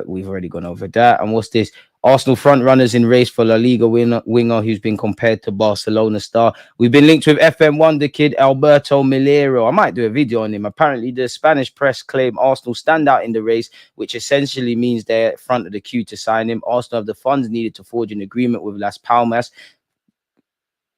Speaker 2: We've already gone over that. And what's this? Arsenal front runners in race for La Liga winger who's been compared to Barcelona star. We've been linked with FM wonder kid Alberto Milero. I might do a video on him. Apparently, the Spanish press claim Arsenal stand out in the race, which essentially means they're at front of the queue to sign him. Arsenal have the funds needed to forge an agreement with Las Palmas,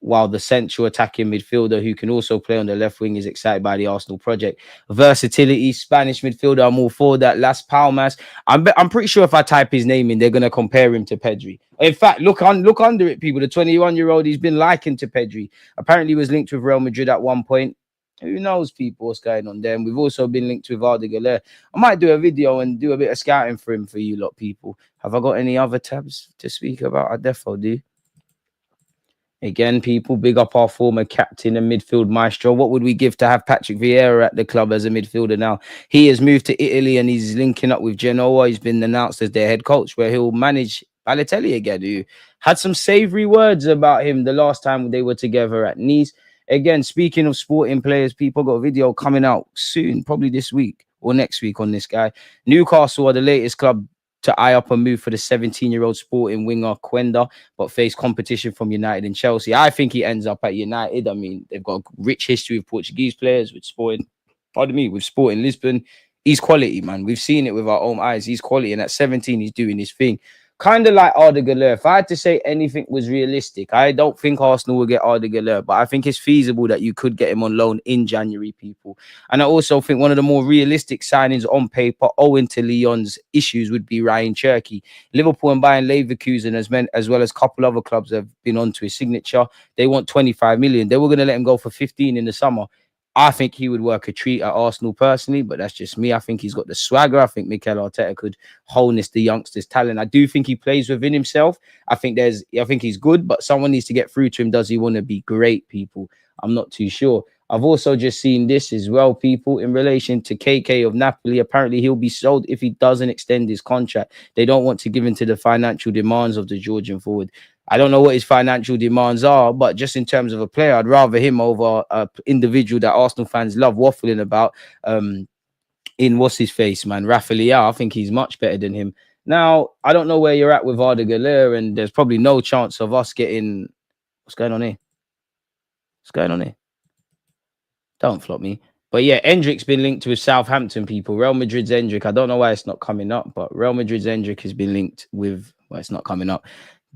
Speaker 2: while the central attacking midfielder, who can also play on the left wing, is excited by the Arsenal project. Versatility, Spanish midfielder, I'm all for that. Las Palmas. I'm pretty sure if I type his name in, they're going to compare him to Pedri. In fact, look under it, people. The 21-year-old, he's been likened to Pedri. Apparently, he was linked with Real Madrid at one point. Who knows, people, what's going on there? And we've also been linked with Arda Guler. I might do a video and do a bit of scouting for him for you lot, people. Have I got any other tabs to speak about? I defo do. Again, people, big up our former captain and midfield maestro. What would we give to have Patrick Vieira at the club as a midfielder now? He has moved to Italy and he's linking up with Genoa. He's been announced as their head coach, where he'll manage Balotelli again, who had some savoury words about him the last time they were together at Nice. Again, speaking of sporting players, people, got a video coming out soon, probably this week or next week on this guy. Newcastle are the latest club to eye up a move for the 17-year-old sporting winger Quenda, but face competition from United and Chelsea. I think he ends up at United. I mean, they've got a rich history of Portuguese players with Sporting. pardon me, with Sporting Lisbon. He's quality, man. We've seen it with our own eyes. He's quality, and at 17, he's doing his thing. Kind of like Arda Güler. If I had to say anything was realistic, I don't think Arsenal will get Arda Güler, but I think it's feasible that you could get him on loan in January, people. And I also think one of the more realistic signings on paper, owing to Lyon's issues, would be Ryan Cherky. Liverpool and Bayern Leverkusen, as well as a couple other clubs, have been onto his signature. They want 25 million. They were going to let him go for 15 in the summer. I think he would work a treat at Arsenal personally, but that's just me. I think he's got the swagger. I think Mikel Arteta could harness the youngster's talent. I do think he plays within himself. I think he's good, but someone needs to get through to him. Does he want to be great, people? I'm not too sure. I've also just seen this as well, people, in relation to KK of Napoli. Apparently, he'll be sold if he doesn't extend his contract. They don't want to give in to the financial demands of the Georgian forward. I don't know what his financial demands are, but just in terms of a player, I'd rather him over an individual that Arsenal fans love waffling about. In what's his face, man, Rafael. I think he's much better than him. Now, I don't know where you're at with Arda Guler, and there's probably no chance of us getting. What's going on here? What's going on here? Don't flop me. But yeah, Endrick's been linked with Southampton, people. Real Madrid's Endrick. I don't know why it's not coming up, but Real Madrid's Endrick has been linked with. Well, it's not coming up.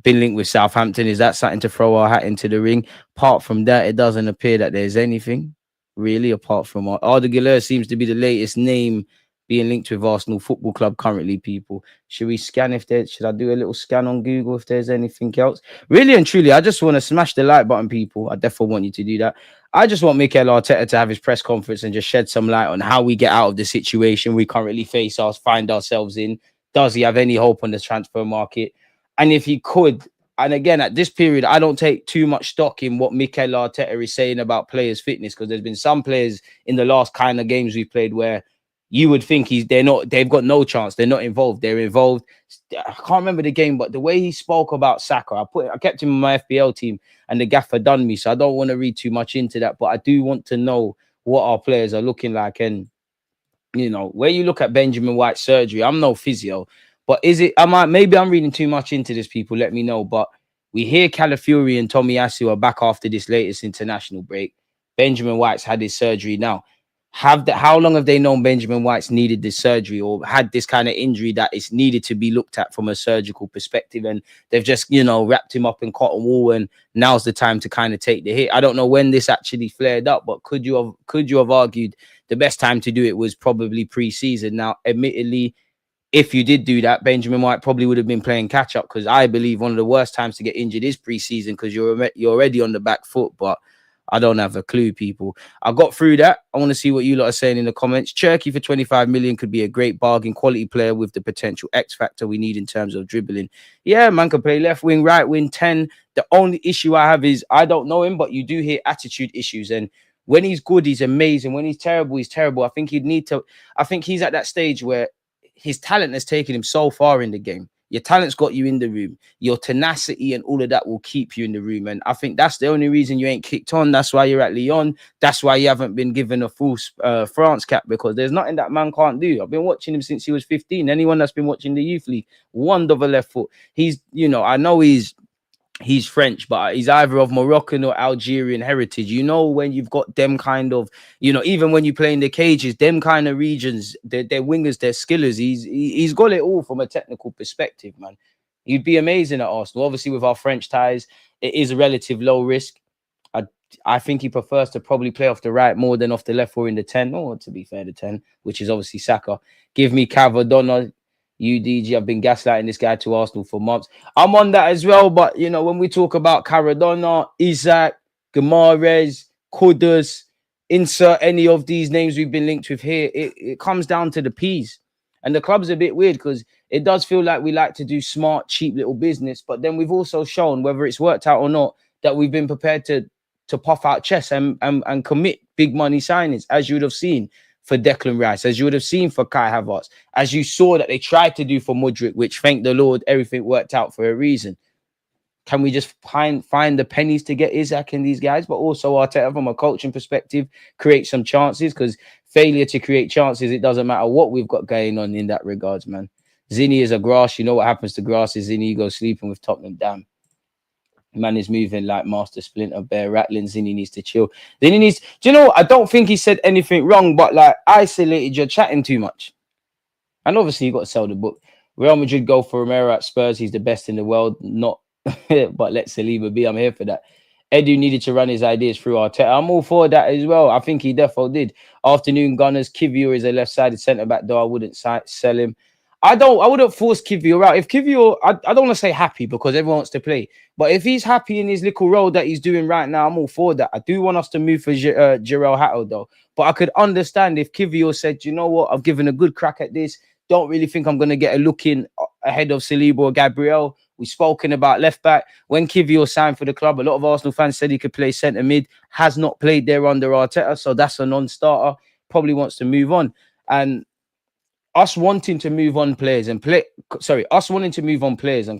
Speaker 2: Been linked with Southampton. Is that something to throw our hat into the ring? Apart from that, it doesn't appear that there's anything really apart from Arda Güler seems to be the latest name being linked with Arsenal Football Club currently, people. Should we scan should I do a little scan on Google if there's anything else? Really and truly, I just want to smash the like button, people. I definitely want you to do that. I just want Mikel Arteta to have his press conference and just shed some light on how we get out of the situation we currently find ourselves in. Does he have any hope on the transfer market? And if he could, and again, at this period, I don't take too much stock in what Mikel Arteta is saying about players' fitness, because there's been some players in the last kind of games we've played where you would think they've got no chance. They're not involved. They're involved. I can't remember the game, but the way he spoke about Saka, I kept him in my FPL team and the gaffer done me. So I don't want to read too much into that, but I do want to know what our players are looking like. And, you know, where you look at Benjamin White's surgery, I'm no physio. But maybe I'm reading too much into this, people, let me know. But we hear Calafiori and Tomiyasu are back after this latest international break. Benjamin White's had his surgery now. How long have they known Benjamin White's needed this surgery or had this kind of injury that is needed to be looked at from a surgical perspective? And they've just, wrapped him up in cotton wool, and now's the time to kind of take the hit. I don't know when this actually flared up, but could you have argued the best time to do it was probably pre-season? Now, admittedly, if you did do that, Benjamin White probably would have been playing catch up, because I believe one of the worst times to get injured is pre-season, because you're already on the back foot. But I don't have a clue, people. I got through that. I want to see what you lot are saying in the comments. Cherky for 25 million could be a great bargain, quality player with the potential X factor we need in terms of dribbling. Yeah, man can play left wing, right wing, 10. The only issue I have is I don't know him, but you do hear attitude issues. And when he's good, he's amazing. When he's terrible, he's terrible. I think he's at that stage where his talent has taken him so far in the game. Your talent's got you in the room. Your tenacity and all of that will keep you in the room. And I think that's the only reason you ain't kicked on. That's why you're at Lyon. That's why you haven't been given a full France cap, because there's nothing that man can't do. I've been watching him since he was 15. Anyone that's been watching the youth league, wonder of a left foot. I know he's French, but he's either of Moroccan or Algerian heritage. When you've got them kind of, even when you play in the cages, them kind of regions, they're wingers, they're skillers. He's got it all from a technical perspective, man. He'd be amazing at Arsenal. Obviously, with our French ties, it is a relative low risk. I think he prefers to probably play off the right more than off the left or in the 10, or to be fair, the 10, which is obviously Saka. Give me Cavadonna. UDG, I've been gaslighting this guy to Arsenal for months. I'm on that as well, but when we talk about Cardona, Isak, Guimaraes, Kudus, insert any of these names we've been linked with here, it comes down to the P's. And the club's a bit weird, because it does feel like we like to do smart, cheap little business, but then we've also shown, whether it's worked out or not, that we've been prepared to puff out chests and commit big money signings, as you would have seen for Declan Rice, as you would have seen for Kai Havertz, as you saw that they tried to do for Mudryk, which, thank the Lord, everything worked out for a reason. Can we just find the pennies to get Isak and these guys, but also Arteta, from a coaching perspective, create some chances? Because failure to create chances, it doesn't matter what we've got going on in that regards, man. Zinny is a grass. You know what happens to grass is Zinny goes sleeping with Tottenham. Damn. Man is moving like Master Splinter, Bear rattling. Zinni needs to chill. Then he needs. Do you know? I don't think he said anything wrong, but like isolated, you're chatting too much. And obviously, you got to sell the book. Real Madrid go for Romero at Spurs. He's the best in the world. Not, but let Saliba be. I'm here for that. Edu needed to run his ideas through Arteta. I'm all for that as well. I think he definitely did. Afternoon Gunners. Kiwior is a left-sided centre-back, though I wouldn't sell him. I wouldn't force Kiwior out. If Kiwior, I don't want to say happy because everyone wants to play. But if he's happy in his little role that he's doing right now, I'm all for that. I do want us to move for Jarell Hatto, though. But I could understand if Kiwior said, you know what, I've given a good crack at this. Don't really think I'm going to get a look in ahead of Saliba or Gabriel. We've spoken about left back. When Kiwior signed for the club, a lot of Arsenal fans said he could play centre mid. Has not played there under Arteta, so that's a non-starter. Probably wants to move on. And us wanting to move on players and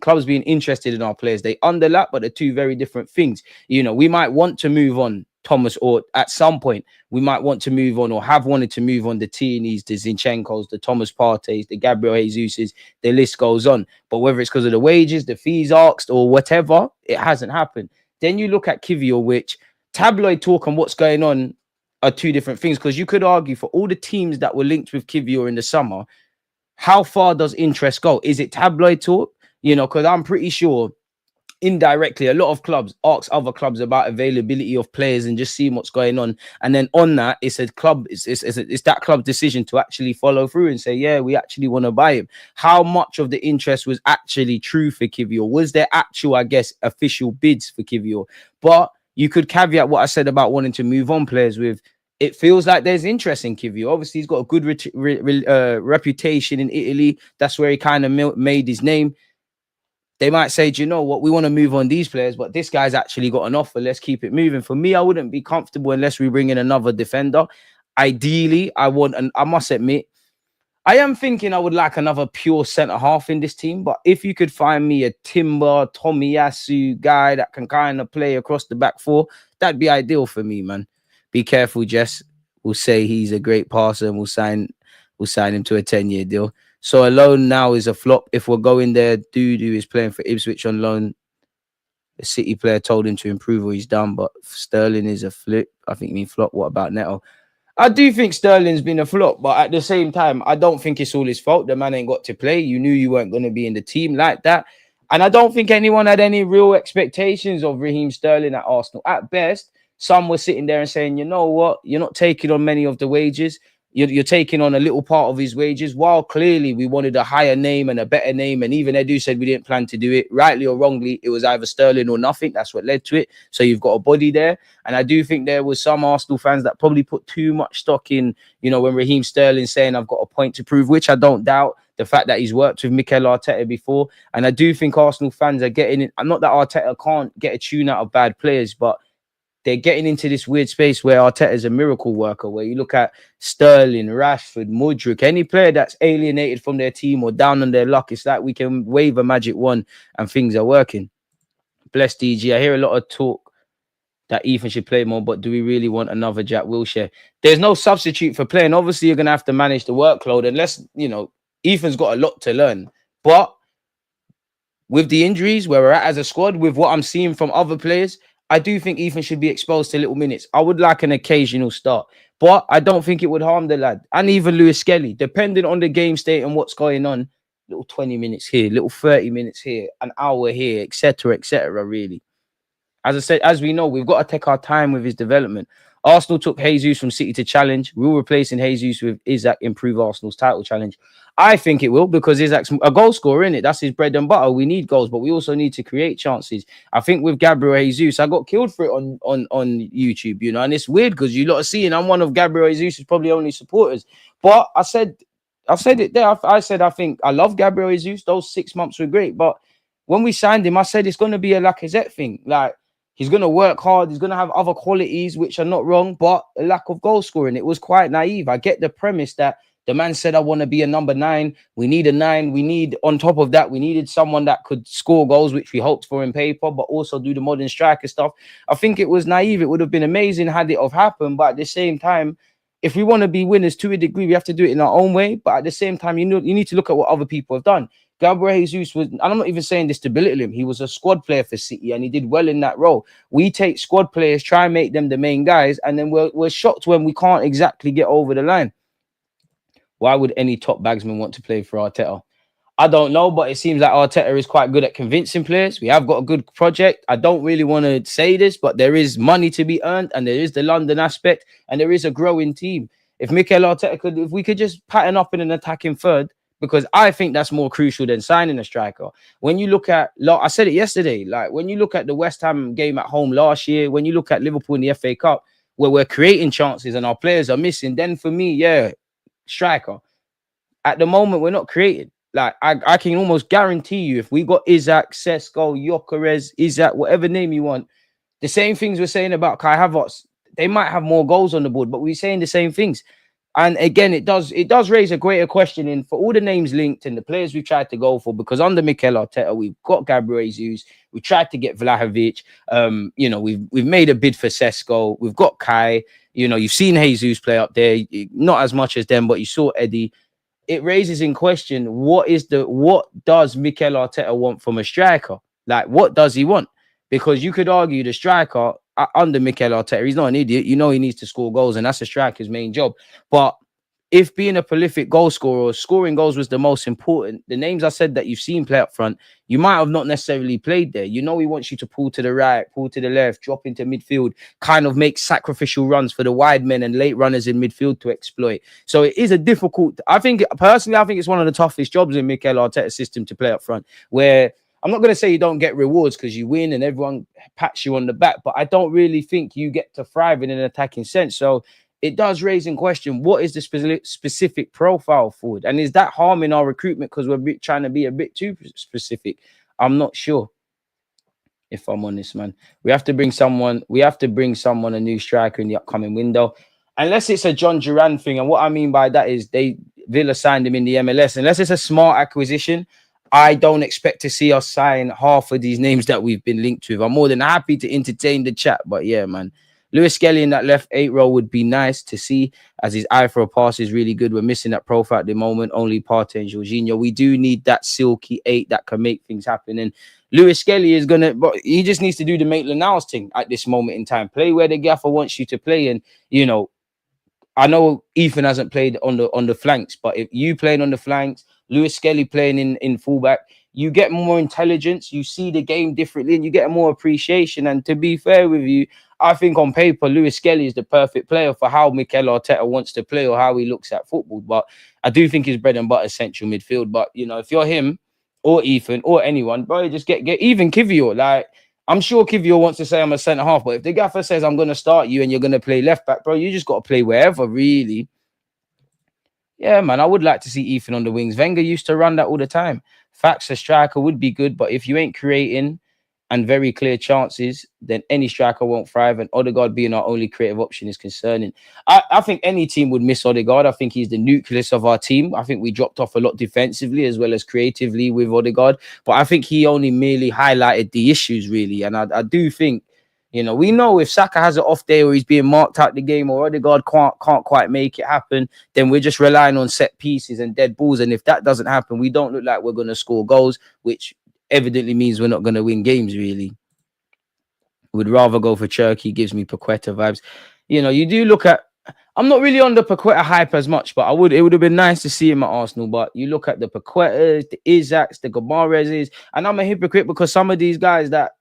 Speaker 2: clubs being interested in our players, they underlap, but they're two very different things. You know, we might want to move on Thomas, or at some point we might want to move on or have wanted to move on the Tierney's, the Zinchenkos, the Thomas Partey's, the Gabriel Jesus's, the list goes on. But whether it's because of the wages, the fees asked, or whatever, it hasn't happened. Then you look at Kiwior, which tabloid talk and what's going on are two different things, because you could argue for all the teams that were linked with Kiwior in the summer, how far does interest go? Is it tabloid talk? You know, because I'm pretty sure indirectly a lot of clubs ask other clubs about availability of players and just seeing what's going on, and then on that it's a club, it's that club's decision to actually follow through and say, yeah, we actually want to buy him. How much of the interest was actually true for Kiwior? Was there actual, I guess, official bids for Kiwior? But you could caveat what I said about wanting to move on players with, it feels like there's interest in Kiwior. Obviously, he's got a good reputation in Italy. That's where he kind of made his name. They might say, do you know what? We want to move on these players, but this guy's actually got an offer. Let's keep it moving. For me, I wouldn't be comfortable unless we bring in another defender. Ideally, I want, and I must admit, I am thinking I would like another pure centre-half in this team. But if you could find me a Timber, Tomiyasu guy that can kind of play across the back four, that'd be ideal for me, man. Be careful, Jess. We'll say he's a great passer and we'll sign him to a 10-year deal. So a loan now is a flop. If we're going there, Dudu is playing for Ipswich on loan. The City player told him to improve what he's done, but Sterling is a flip. I think you mean flop. What about Neto? I do think Sterling's been a flop, but at the same time, I don't think it's all his fault. The man ain't got to play. You knew you weren't going to be in the team like that. And I don't think anyone had any real expectations of Raheem Sterling at Arsenal. At best, some were sitting there and saying, you know what? You're not taking on many of the wages. You're taking on a little part of his wages, while clearly we wanted a higher name and a better name. And even Edu said we didn't plan to do it. Rightly or wrongly, it was either Sterling or nothing. That's what led to it. So you've got a body there. And I do think there was some Arsenal fans that probably put too much stock in, you know, when Raheem Sterling's saying I've got a point to prove, which I don't doubt. The fact that he's worked with Mikel Arteta before. And I do think Arsenal fans are getting it. Not that Arteta can't get a tune out of bad players, but they're getting into this weird space where Arteta is a miracle worker, where you look at Sterling, Rashford, Mudryk, any player that's alienated from their team or down on their luck, it's like we can wave a magic wand and things are working. Bless DG. I hear a lot of talk that Ethan should play more, but do we really want another Jack Wilshere? There's no substitute for playing. Obviously, you're going to have to manage the workload unless, you know, Ethan's got a lot to learn. But with the injuries, where we're at as a squad, with what I'm seeing from other players, I do think Ethan should be exposed to little minutes. I would like an occasional start, but I don't think it would harm the lad. And even Lewis Skelly, depending on the game state and what's going on, little 20 minutes here, little 30 minutes here, an hour here, etc., really. As I said, as we know, we've got to take our time with his development. Arsenal took Jesus from City to challenge. We're replacing Jesus with Isak, improve Arsenal's title challenge. I think it will, because Isak's a goal scorer, isn't it? That's his bread and butter. We need goals, but we also need to create chances. I think with Gabriel Jesus, I got killed for it on YouTube, you know, and it's weird because you lot are seeing I'm one of Gabriel Jesus' probably only supporters. But I've said it there. I said I think I love Gabriel Jesus. Those 6 months were great, but when we signed him, I said it's going to be a Lacazette thing. Like, he's going to work hard. He's going to have other qualities, which are not wrong, but a lack of goal scoring. It was quite naive. I get the premise that the man said, I want to be a number 9. We need a 9. We need, on top of that, we needed someone that could score goals, which we hoped for in paper, but also do the modern striker stuff. I think it was naive. It would have been amazing had it have happened. But at the same time, if we want to be winners to a degree, we have to do it in our own way. But at the same time, you need to look at what other people have done. Gabriel Jesus was, and I'm not even saying this to belittle him, he was a squad player for City and he did well in that role. We take squad players, try and make them the main guys, and then we're shocked when we can't exactly get over the line. Why would any top bagsman want to play for Arteta? I don't know, but it seems like Arteta is quite good at convincing players. We have got a good project. I don't really want to say this, but there is money to be earned, and there is the London aspect, and there is a growing team. If Mikel Arteta if we could just pattern up in an attacking third, because I think that's more crucial than signing a striker. When you look at, I said it yesterday, like when you look at the West Ham game at home last year, when you look at Liverpool in the FA Cup, where we're creating chances and our players are missing, then for me, yeah, striker. At the moment, we're not creating. Like, I can almost guarantee you, if we got Isak, Sesko, Gyökeres, Isak, whatever name you want, the same things we're saying about Kai Havertz, they might have more goals on the board, but we're saying the same things. And again, it does raise a greater question in for all the names linked and the players we tried to go for, because under Mikel Arteta, we've got Gabriel Jesus, we tried to get Vlahovic, we've made a bid for Sesko, we've got Kai, you've seen Jesus play up there, not as much as them, but you saw Eddie. It raises in question, what does Mikel Arteta want from a striker? Like, what does he want? Because you could argue the striker under Mikel Arteta, he's not an idiot. He needs to score goals, and that's a striker's main job. But if being a prolific goal scorer or scoring goals was the most important, the names I said that you've seen play up front, you might have not necessarily played there. He wants you to pull to the right, pull to the left, drop into midfield, kind of make sacrificial runs for the wide men and late runners in midfield to exploit. So it is a difficult, I think it's one of the toughest jobs in Mikel Arteta's system to play up front, where I'm not going to say you don't get rewards because you win and everyone pats you on the back, but I don't really think you get to thrive in an attacking sense. So it does raise in question, what is the specific profile forward? And is that harming our recruitment because we're trying to be a bit too specific? I'm not sure, if I'm honest, man. We have to bring someone a new striker in the upcoming window. Unless it's a John Duran thing. And what I mean by that is Villa signed him in the MLS. Unless it's a smart acquisition, I don't expect to see us sign half of these names that we've been linked with. I'm more than happy to entertain the chat. But yeah, man. Lewis Skelly in that left 8 role would be nice to see, as his eye for a pass is really good. We're missing that profile at the moment. Only Partey and Jorginho. We do need that silky 8 that can make things happen. And Lewis Skelly is but he just needs to do the Maitland-Niles thing at this moment in time. Play where the gaffer wants you to play. And, I know Ethan hasn't played on the flanks, but if you playing on the flanks, Lewis Skelly playing in fullback, you get more intelligence, you see the game differently, and you get more appreciation. And to be fair with you, I think on paper, Lewis Skelly is the perfect player for how Mikel Arteta wants to play or how he looks at football. But I do think his bread and butter is central midfield. But, if you're him or Ethan or anyone, bro, just get even Kiwior. Like, I'm sure Kiwior wants to say I'm a centre-half, but if the gaffer says I'm going to start you and you're going to play left-back, bro, you just got to play wherever, really. Yeah, man, I would like to see Ethan on the wings. Wenger used to run that all the time. Facts, a striker would be good, but if you ain't creating and very clear chances, then any striker won't thrive. And Odegaard being our only creative option is concerning. I think any team would miss Odegaard. I think he's the nucleus of our team. I think we dropped off a lot defensively as well as creatively with Odegaard. But I think he only merely highlighted the issues, really. And I do think, we know if Saka has an off day or he's being marked out the game or Odegaard can't quite make it happen, then we're just relying on set pieces and dead balls. And if that doesn't happen, we don't look like we're going to score goals, which evidently means we're not going to win games, really. Would rather go for Cherky, gives me Paqueta vibes. You do look at, I'm not really on the Paqueta hype as much, but it would have been nice to see him at Arsenal. But you look at the Paquetas, the Isaks, the Gomarezes, and I'm a hypocrite because some of these guys that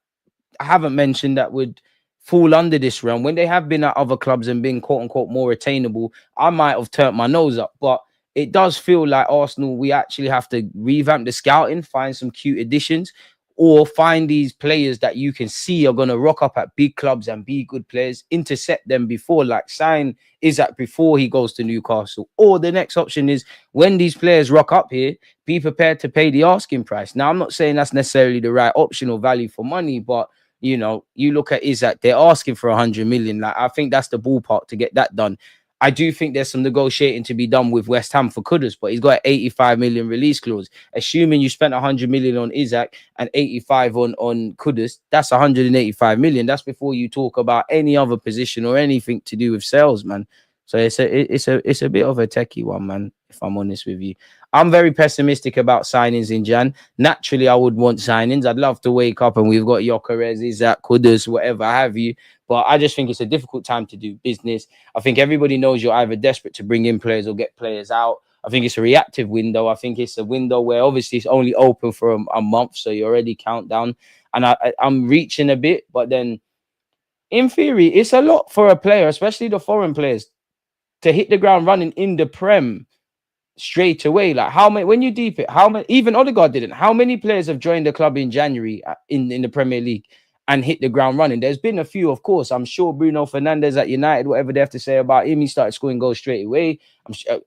Speaker 2: I haven't mentioned that would fall under this realm, when they have been at other clubs and been quote unquote more attainable, I might have turned my nose up. But it does feel like Arsenal, we actually have to revamp the scouting, find some cute additions, or find these players that you can see are going to rock up at big clubs and be good players, intercept them before, like sign Isak before he goes to Newcastle. Or the next option is when these players rock up here, be prepared to pay the asking price. Now, I'm not saying that's necessarily the right option or value for money, but you look at Isak, they're asking for 100 million. Like, I think that's the ballpark to get that done. I do think there's some negotiating to be done with West Ham for Kudus, but he's got an 85 million release clause. Assuming you spent 100 million on Isak and 85 on Kudus, that's 185 million. That's before you talk about any other position or anything to do with sales, man. So it's a bit of a techie one, man. If I'm honest with you, I'm very pessimistic about signings in Jan. Naturally, I would want signings. I'd love to wake up and we've got Gyökeres, Isak, Kudus, whatever have you. But I just think it's a difficult time to do business. I think everybody knows you're either desperate to bring in players or get players out. I think it's a reactive window. I think it's a window where obviously it's only open for a month, so you already count down. And I'm reaching a bit, but then in theory, it's a lot for a player, especially the foreign players, to hit the ground running in the Prem straight away. Like how many, when you deep it, how many, even Odegaard didn't. How many players have joined the club in January in the Premier League and hit the ground running? There's been a few, of course. I'm sure Bruno Fernandes at United, whatever they have to say about him, he started scoring goals straight away.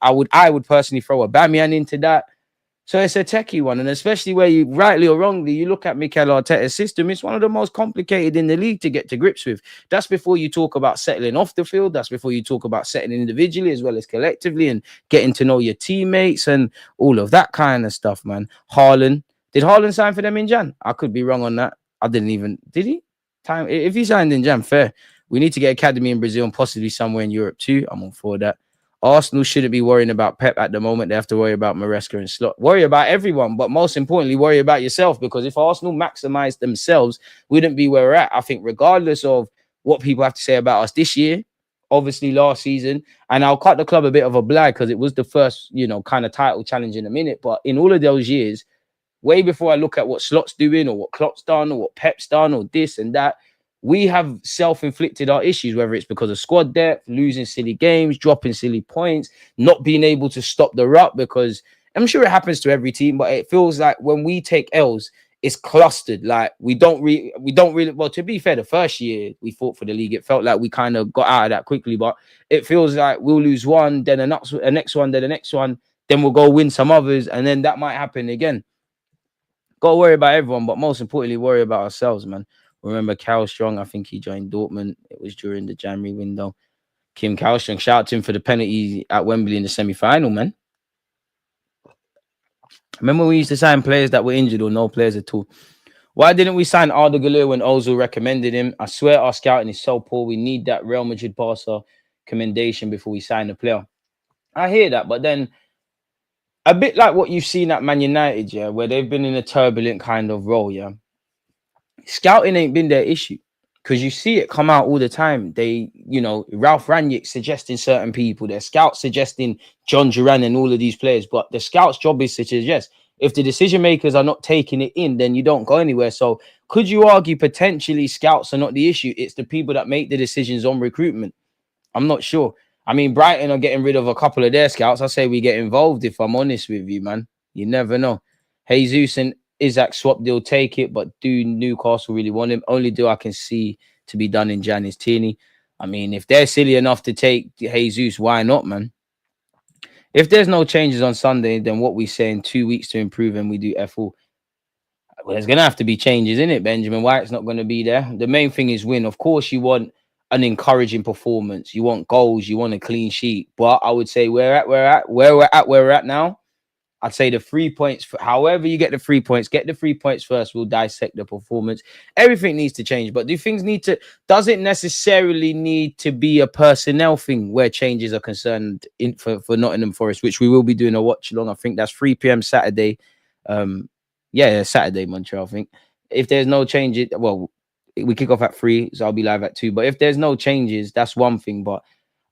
Speaker 2: I would personally throw a Aubameyang into that. So it's a techie one, and especially where you, rightly or wrongly, you look at Mikel Arteta's system, it's one of the most complicated in the league to get to grips with. That's before you talk about settling off the field. That's before you talk about settling individually as well as collectively and getting to know your teammates and all of that kind of stuff, man. Haaland. Did Haaland sign for them in Jan? I could be wrong on that. I didn't even... Did he? If he signed in Jan, fair. We need to get academy in Brazil and possibly somewhere in Europe too. I'm all for that. Arsenal shouldn't be worrying about Pep at the moment. They have to worry about Maresca and Slot. Worry about everyone, but most importantly, worry about yourself, because if Arsenal maximize themselves, we wouldn't be where we're at. I think regardless of what people have to say about us this year, obviously last season, and I'll cut the club a bit of a blag because it was the first, kind of title challenge in a minute. But in all of those years, way before I look at what Slot's doing or what Klopp's done or what Pep's done or this and that, we have self-inflicted our issues, whether it's because of squad depth, losing silly games, dropping silly points, not being able to stop the rut, because I'm sure it happens to every team, but it feels like when we take L's, it's clustered. Like we don't really, well, to be fair, the first year we fought for the league, it felt like we kind of got out of that quickly, but it feels like we'll lose one, then the next one, then the next one, then we'll go win some others, and then that might happen again. Got to worry about everyone, but most importantly, worry about ourselves, man. Remember Kallström, I think he joined Dortmund. It was during the January window. Kim Kallström, shout out to him for the penalty at Wembley in the semi-final, man. Remember we used to sign players that were injured or no players at all. Why didn't we sign Arda Guler when Ozil recommended him? I swear our scouting is so poor. We need that Real Madrid Barca commendation before we sign a player. I hear that, but then a bit like what you've seen at Man United, yeah, where they've been in a turbulent kind of role, yeah. Scouting ain't been their issue, because you see it come out all the time. They, Ralph Rangnick suggesting certain people, their scouts suggesting John Duran and all of these players, but the scout's job is to suggest. If the decision makers are not taking it in, then you don't go anywhere. So could you argue potentially scouts are not the issue? It's the people that make the decisions on recruitment. I'm not sure. I mean, Brighton are getting rid of a couple of their scouts. I say we get involved, if I'm honest with you, man. You never know. Jesus and Isak swap deal, take it, but do Newcastle really want him? Only deal I can see to be done in Jan is Tierney. I mean, if they're silly enough to take Jesus, why not, man? If there's no changes on Sunday, then what we say in 2 weeks to improve and we do F4. Well, there's going to have to be changes in it. Benjamin White's not going to be there. The main thing is win. Of course, you want an encouraging performance. You want goals. You want a clean sheet. But I would say where we're at now, I'd say the 3 points, however you get the 3 points, get the 3 points first. We'll dissect the performance. Everything needs to change. But does it necessarily need to be a personnel thing where changes are concerned for Nottingham Forest, which we will be doing a watch along. I think that's 3 p.m. Saturday. Saturday, Montreal, I think. If there's no changes, well, we kick off at 3, so I'll be live at 2. But if there's no changes, that's one thing. But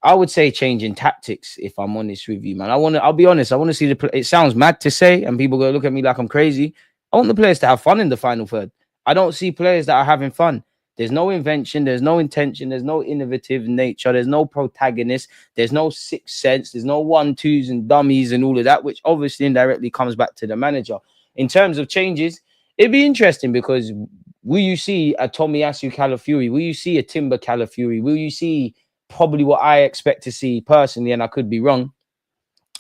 Speaker 2: I would say changing tactics, if I'm honest with you, man. I'll be honest. I want to see it sounds mad to say, and people go look at me like I'm crazy. I want the players to have fun in the final third. I don't see players that are having fun. There's no invention. There's no intention. There's no innovative nature. There's no protagonist. There's no sixth sense. There's no 1-2s and dummies and all of that, which obviously indirectly comes back to the manager. In terms of changes, it'd be interesting, because will you see a Tomiyasu Calafiori? Will you see a Timber Calafiori? Will you see probably what I expect to see personally, and I could be wrong?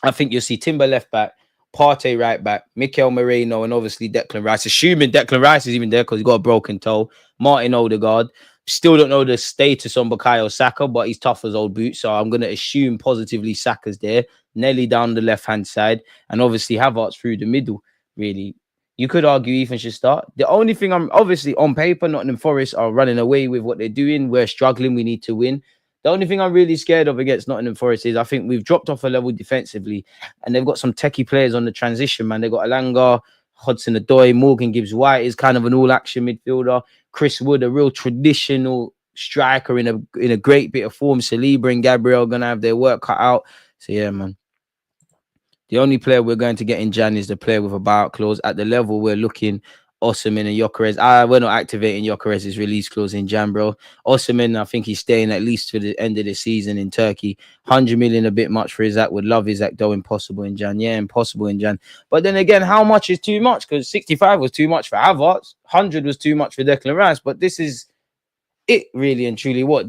Speaker 2: I think you'll see Timber left back, Partey right back, Mikel Moreno, and obviously Declan Rice. Assuming Declan Rice is even there because he's got a broken toe. Martin Odegaard. Still don't know the status on Bukayo Saka, but he's tough as old boots. So I'm going to assume positively Saka's there. Nelly down the left-hand side. And obviously Havertz through the middle, really. You could argue Ethan should start. The only thing I'm obviously on paper, Nottingham Forest are running away with what they're doing. We're struggling. We need to win. The only thing I'm really scared of against Nottingham Forest is I think we've dropped off a level defensively, and they've got some techie players on the transition, man. They've got Alanga, Hudson-Odoi, Morgan Gibbs-White is kind of an all-action midfielder. Chris Wood, a real traditional striker in a great bit of form. Saliba and Gabriel are going to have their work cut out. So, yeah, man. The only player we're going to get in Jan is the player with a buyout clause. At the level we're looking, Osimhen and Gyökeres. We're not activating Gyökeres' release clause in Jan, bro. Osimhen, I think he's staying at least for the end of the season in Turkey. 100 million a bit much for Isak. Would love Isak, though impossible in Jan. Yeah, impossible in Jan. But then again, how much is too much? Because 65 was too much for Havertz. 100 was too much for Declan Rice. But this is it, really and truly. What?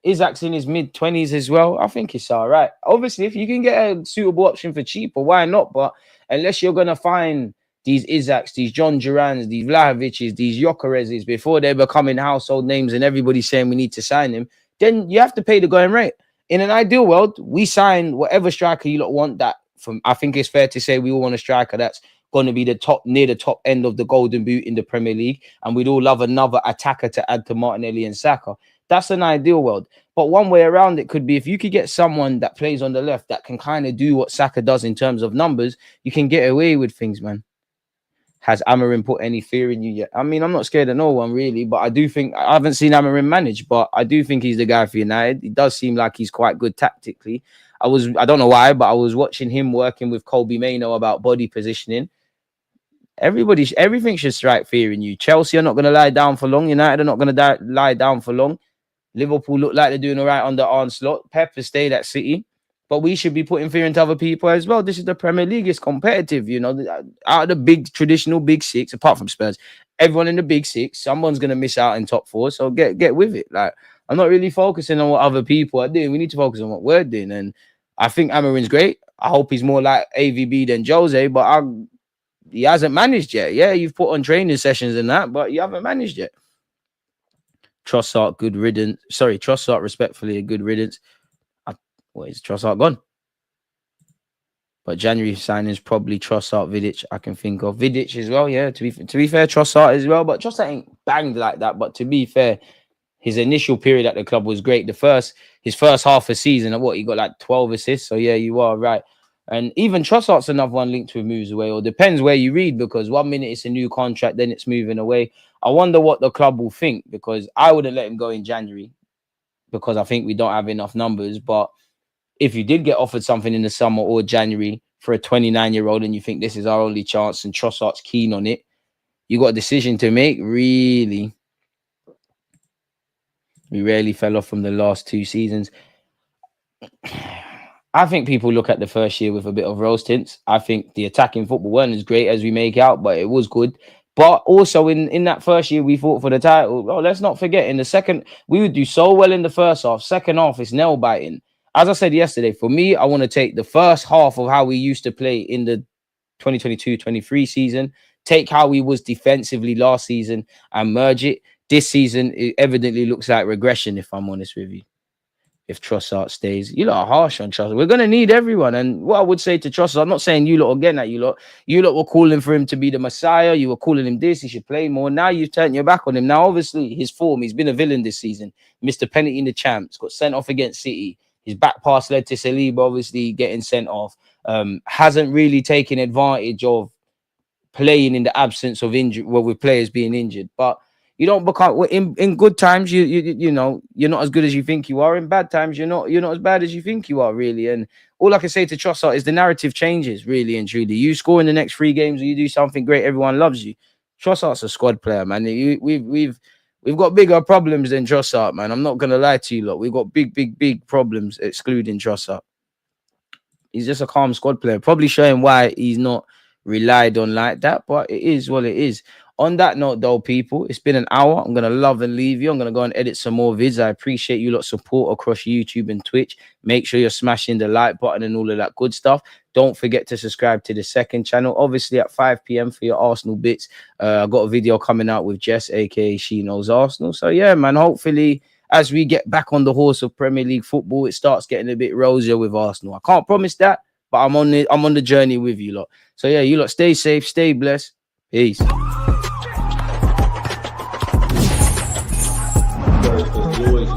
Speaker 2: Isak's in his mid-20s as well. I think it's all right. Obviously, if you can get a suitable option for cheaper, why not? But unless you're going to find these Isaks, these John Durans, these Vlahovics, these Gyökereses before they're becoming household names and everybody's saying we need to sign him, then you have to pay the going rate. In an ideal world, we sign whatever striker you lot want. That from I think it's fair to say we all want a striker that's going to be near the top end of the golden boot in the Premier League, and we'd all love another attacker to add to Martinelli and Saka. That's an ideal world. But one way around it could be if you could get someone that plays on the left that can kind of do what Saka does in terms of numbers, you can get away with things, man. Has Amorim put any fear in you yet? I mean, I'm not scared of no one, really, but I do think I haven't seen Amorim manage, but I do think he's the guy for United. It does seem like he's quite good tactically. I don't know why, but I was watching him working with Kobe Mainoo about body positioning. Everything should strike fear in you. Chelsea are not going to lie down for long. United are not going to lie down for long. Liverpool look like they're doing all right under Onslaught. Pep has stayed at City. But we should be putting fear into other people as well. This is the Premier League. It's competitive, you know. Out of the big, traditional big six, apart from Spurs, everyone in the big six, someone's going to miss out in top four. So get with it. Like, I'm not really focusing on what other people are doing. We need to focus on what we're doing. And I think Amorim's great. I hope he's more like AVB than Jose, but he hasn't managed yet. Yeah, you've put on training sessions and that, but you haven't managed yet. Trossard, good riddance. Sorry, Trossard, respectfully, a good riddance. What is Trossard gone? But January signings probably Trossard, Vidic. I can think of Vidic as well. Yeah, to be fair, Trossard as well. But Trossard ain't banged like that. But to be fair, his initial period at the club was great. His first half a season, he got like 12 assists. So yeah, you are right. And even Trossard's another one linked with moves away, or depends where you read, because 1 minute it's a new contract, then it's moving away. I wonder what the club will think, because I wouldn't let him go in January because I think we don't have enough numbers. But if you did get offered something in the summer or January for a 29-year-old and you think this is our only chance and Trossard's keen on it, you got a decision to make, really. We rarely fell off from the last 2 seasons. I think people look at the first year with a bit of rose tints. I think the attacking football weren't as great as we make out, but it was good. But also in that first year, we fought for the title. Oh, let's not forget, in the second, we would do so well in the first half. Second half is nail biting. As I said yesterday, for me, I want to take the first half of how we used to play in the 2022-23 season, take how we was defensively last season and merge it. This season, it evidently looks like regression, if I'm honest with you. If Trossard stays, you lot are harsh on Trossard. We're going to need everyone. And what I would say to Trossard, I'm not saying you lot are getting at you lot. You lot were calling for him to be the Messiah. You were calling him this. He should play more. Now you've turned your back on him. Now, obviously, his form, he's been a villain this season. Missed a penalty in the champs, got sent off against City. His back pass led to Saliba, obviously, getting sent off. Hasn't really taken advantage of playing in the absence of injury, with players being injured. But you don't become in good times. You know you're not as good as you think you are. In bad times, you're not as bad as you think you are, really. And all I can say to Trossard is the narrative changes, really and truly. You score in the next 3 games, or you do something great, everyone loves you. Trossard's a squad player, man. We've got bigger problems than Trossard, man. I'm not gonna lie to you lot. We've got big problems excluding Trossard. He's just a calm squad player. Probably showing why he's not relied on like that, but it is what it is. On that note, though, people, it's been an hour. I'm going to love and leave you. I'm going to go and edit some more vids. I appreciate you lot's support across YouTube and Twitch. Make sure you're smashing the like button and all of that good stuff. Don't forget to subscribe to the second channel. Obviously, at 5 p.m. for your Arsenal bits. I got a video coming out with Jess, a.k.a. She Knows Arsenal. So, yeah, man, hopefully, as we get back on the horse of Premier League football, it starts getting a bit rosier with Arsenal. I can't promise that, but I'm on the journey with you lot. So, yeah, you lot stay safe, stay blessed. Peace. Always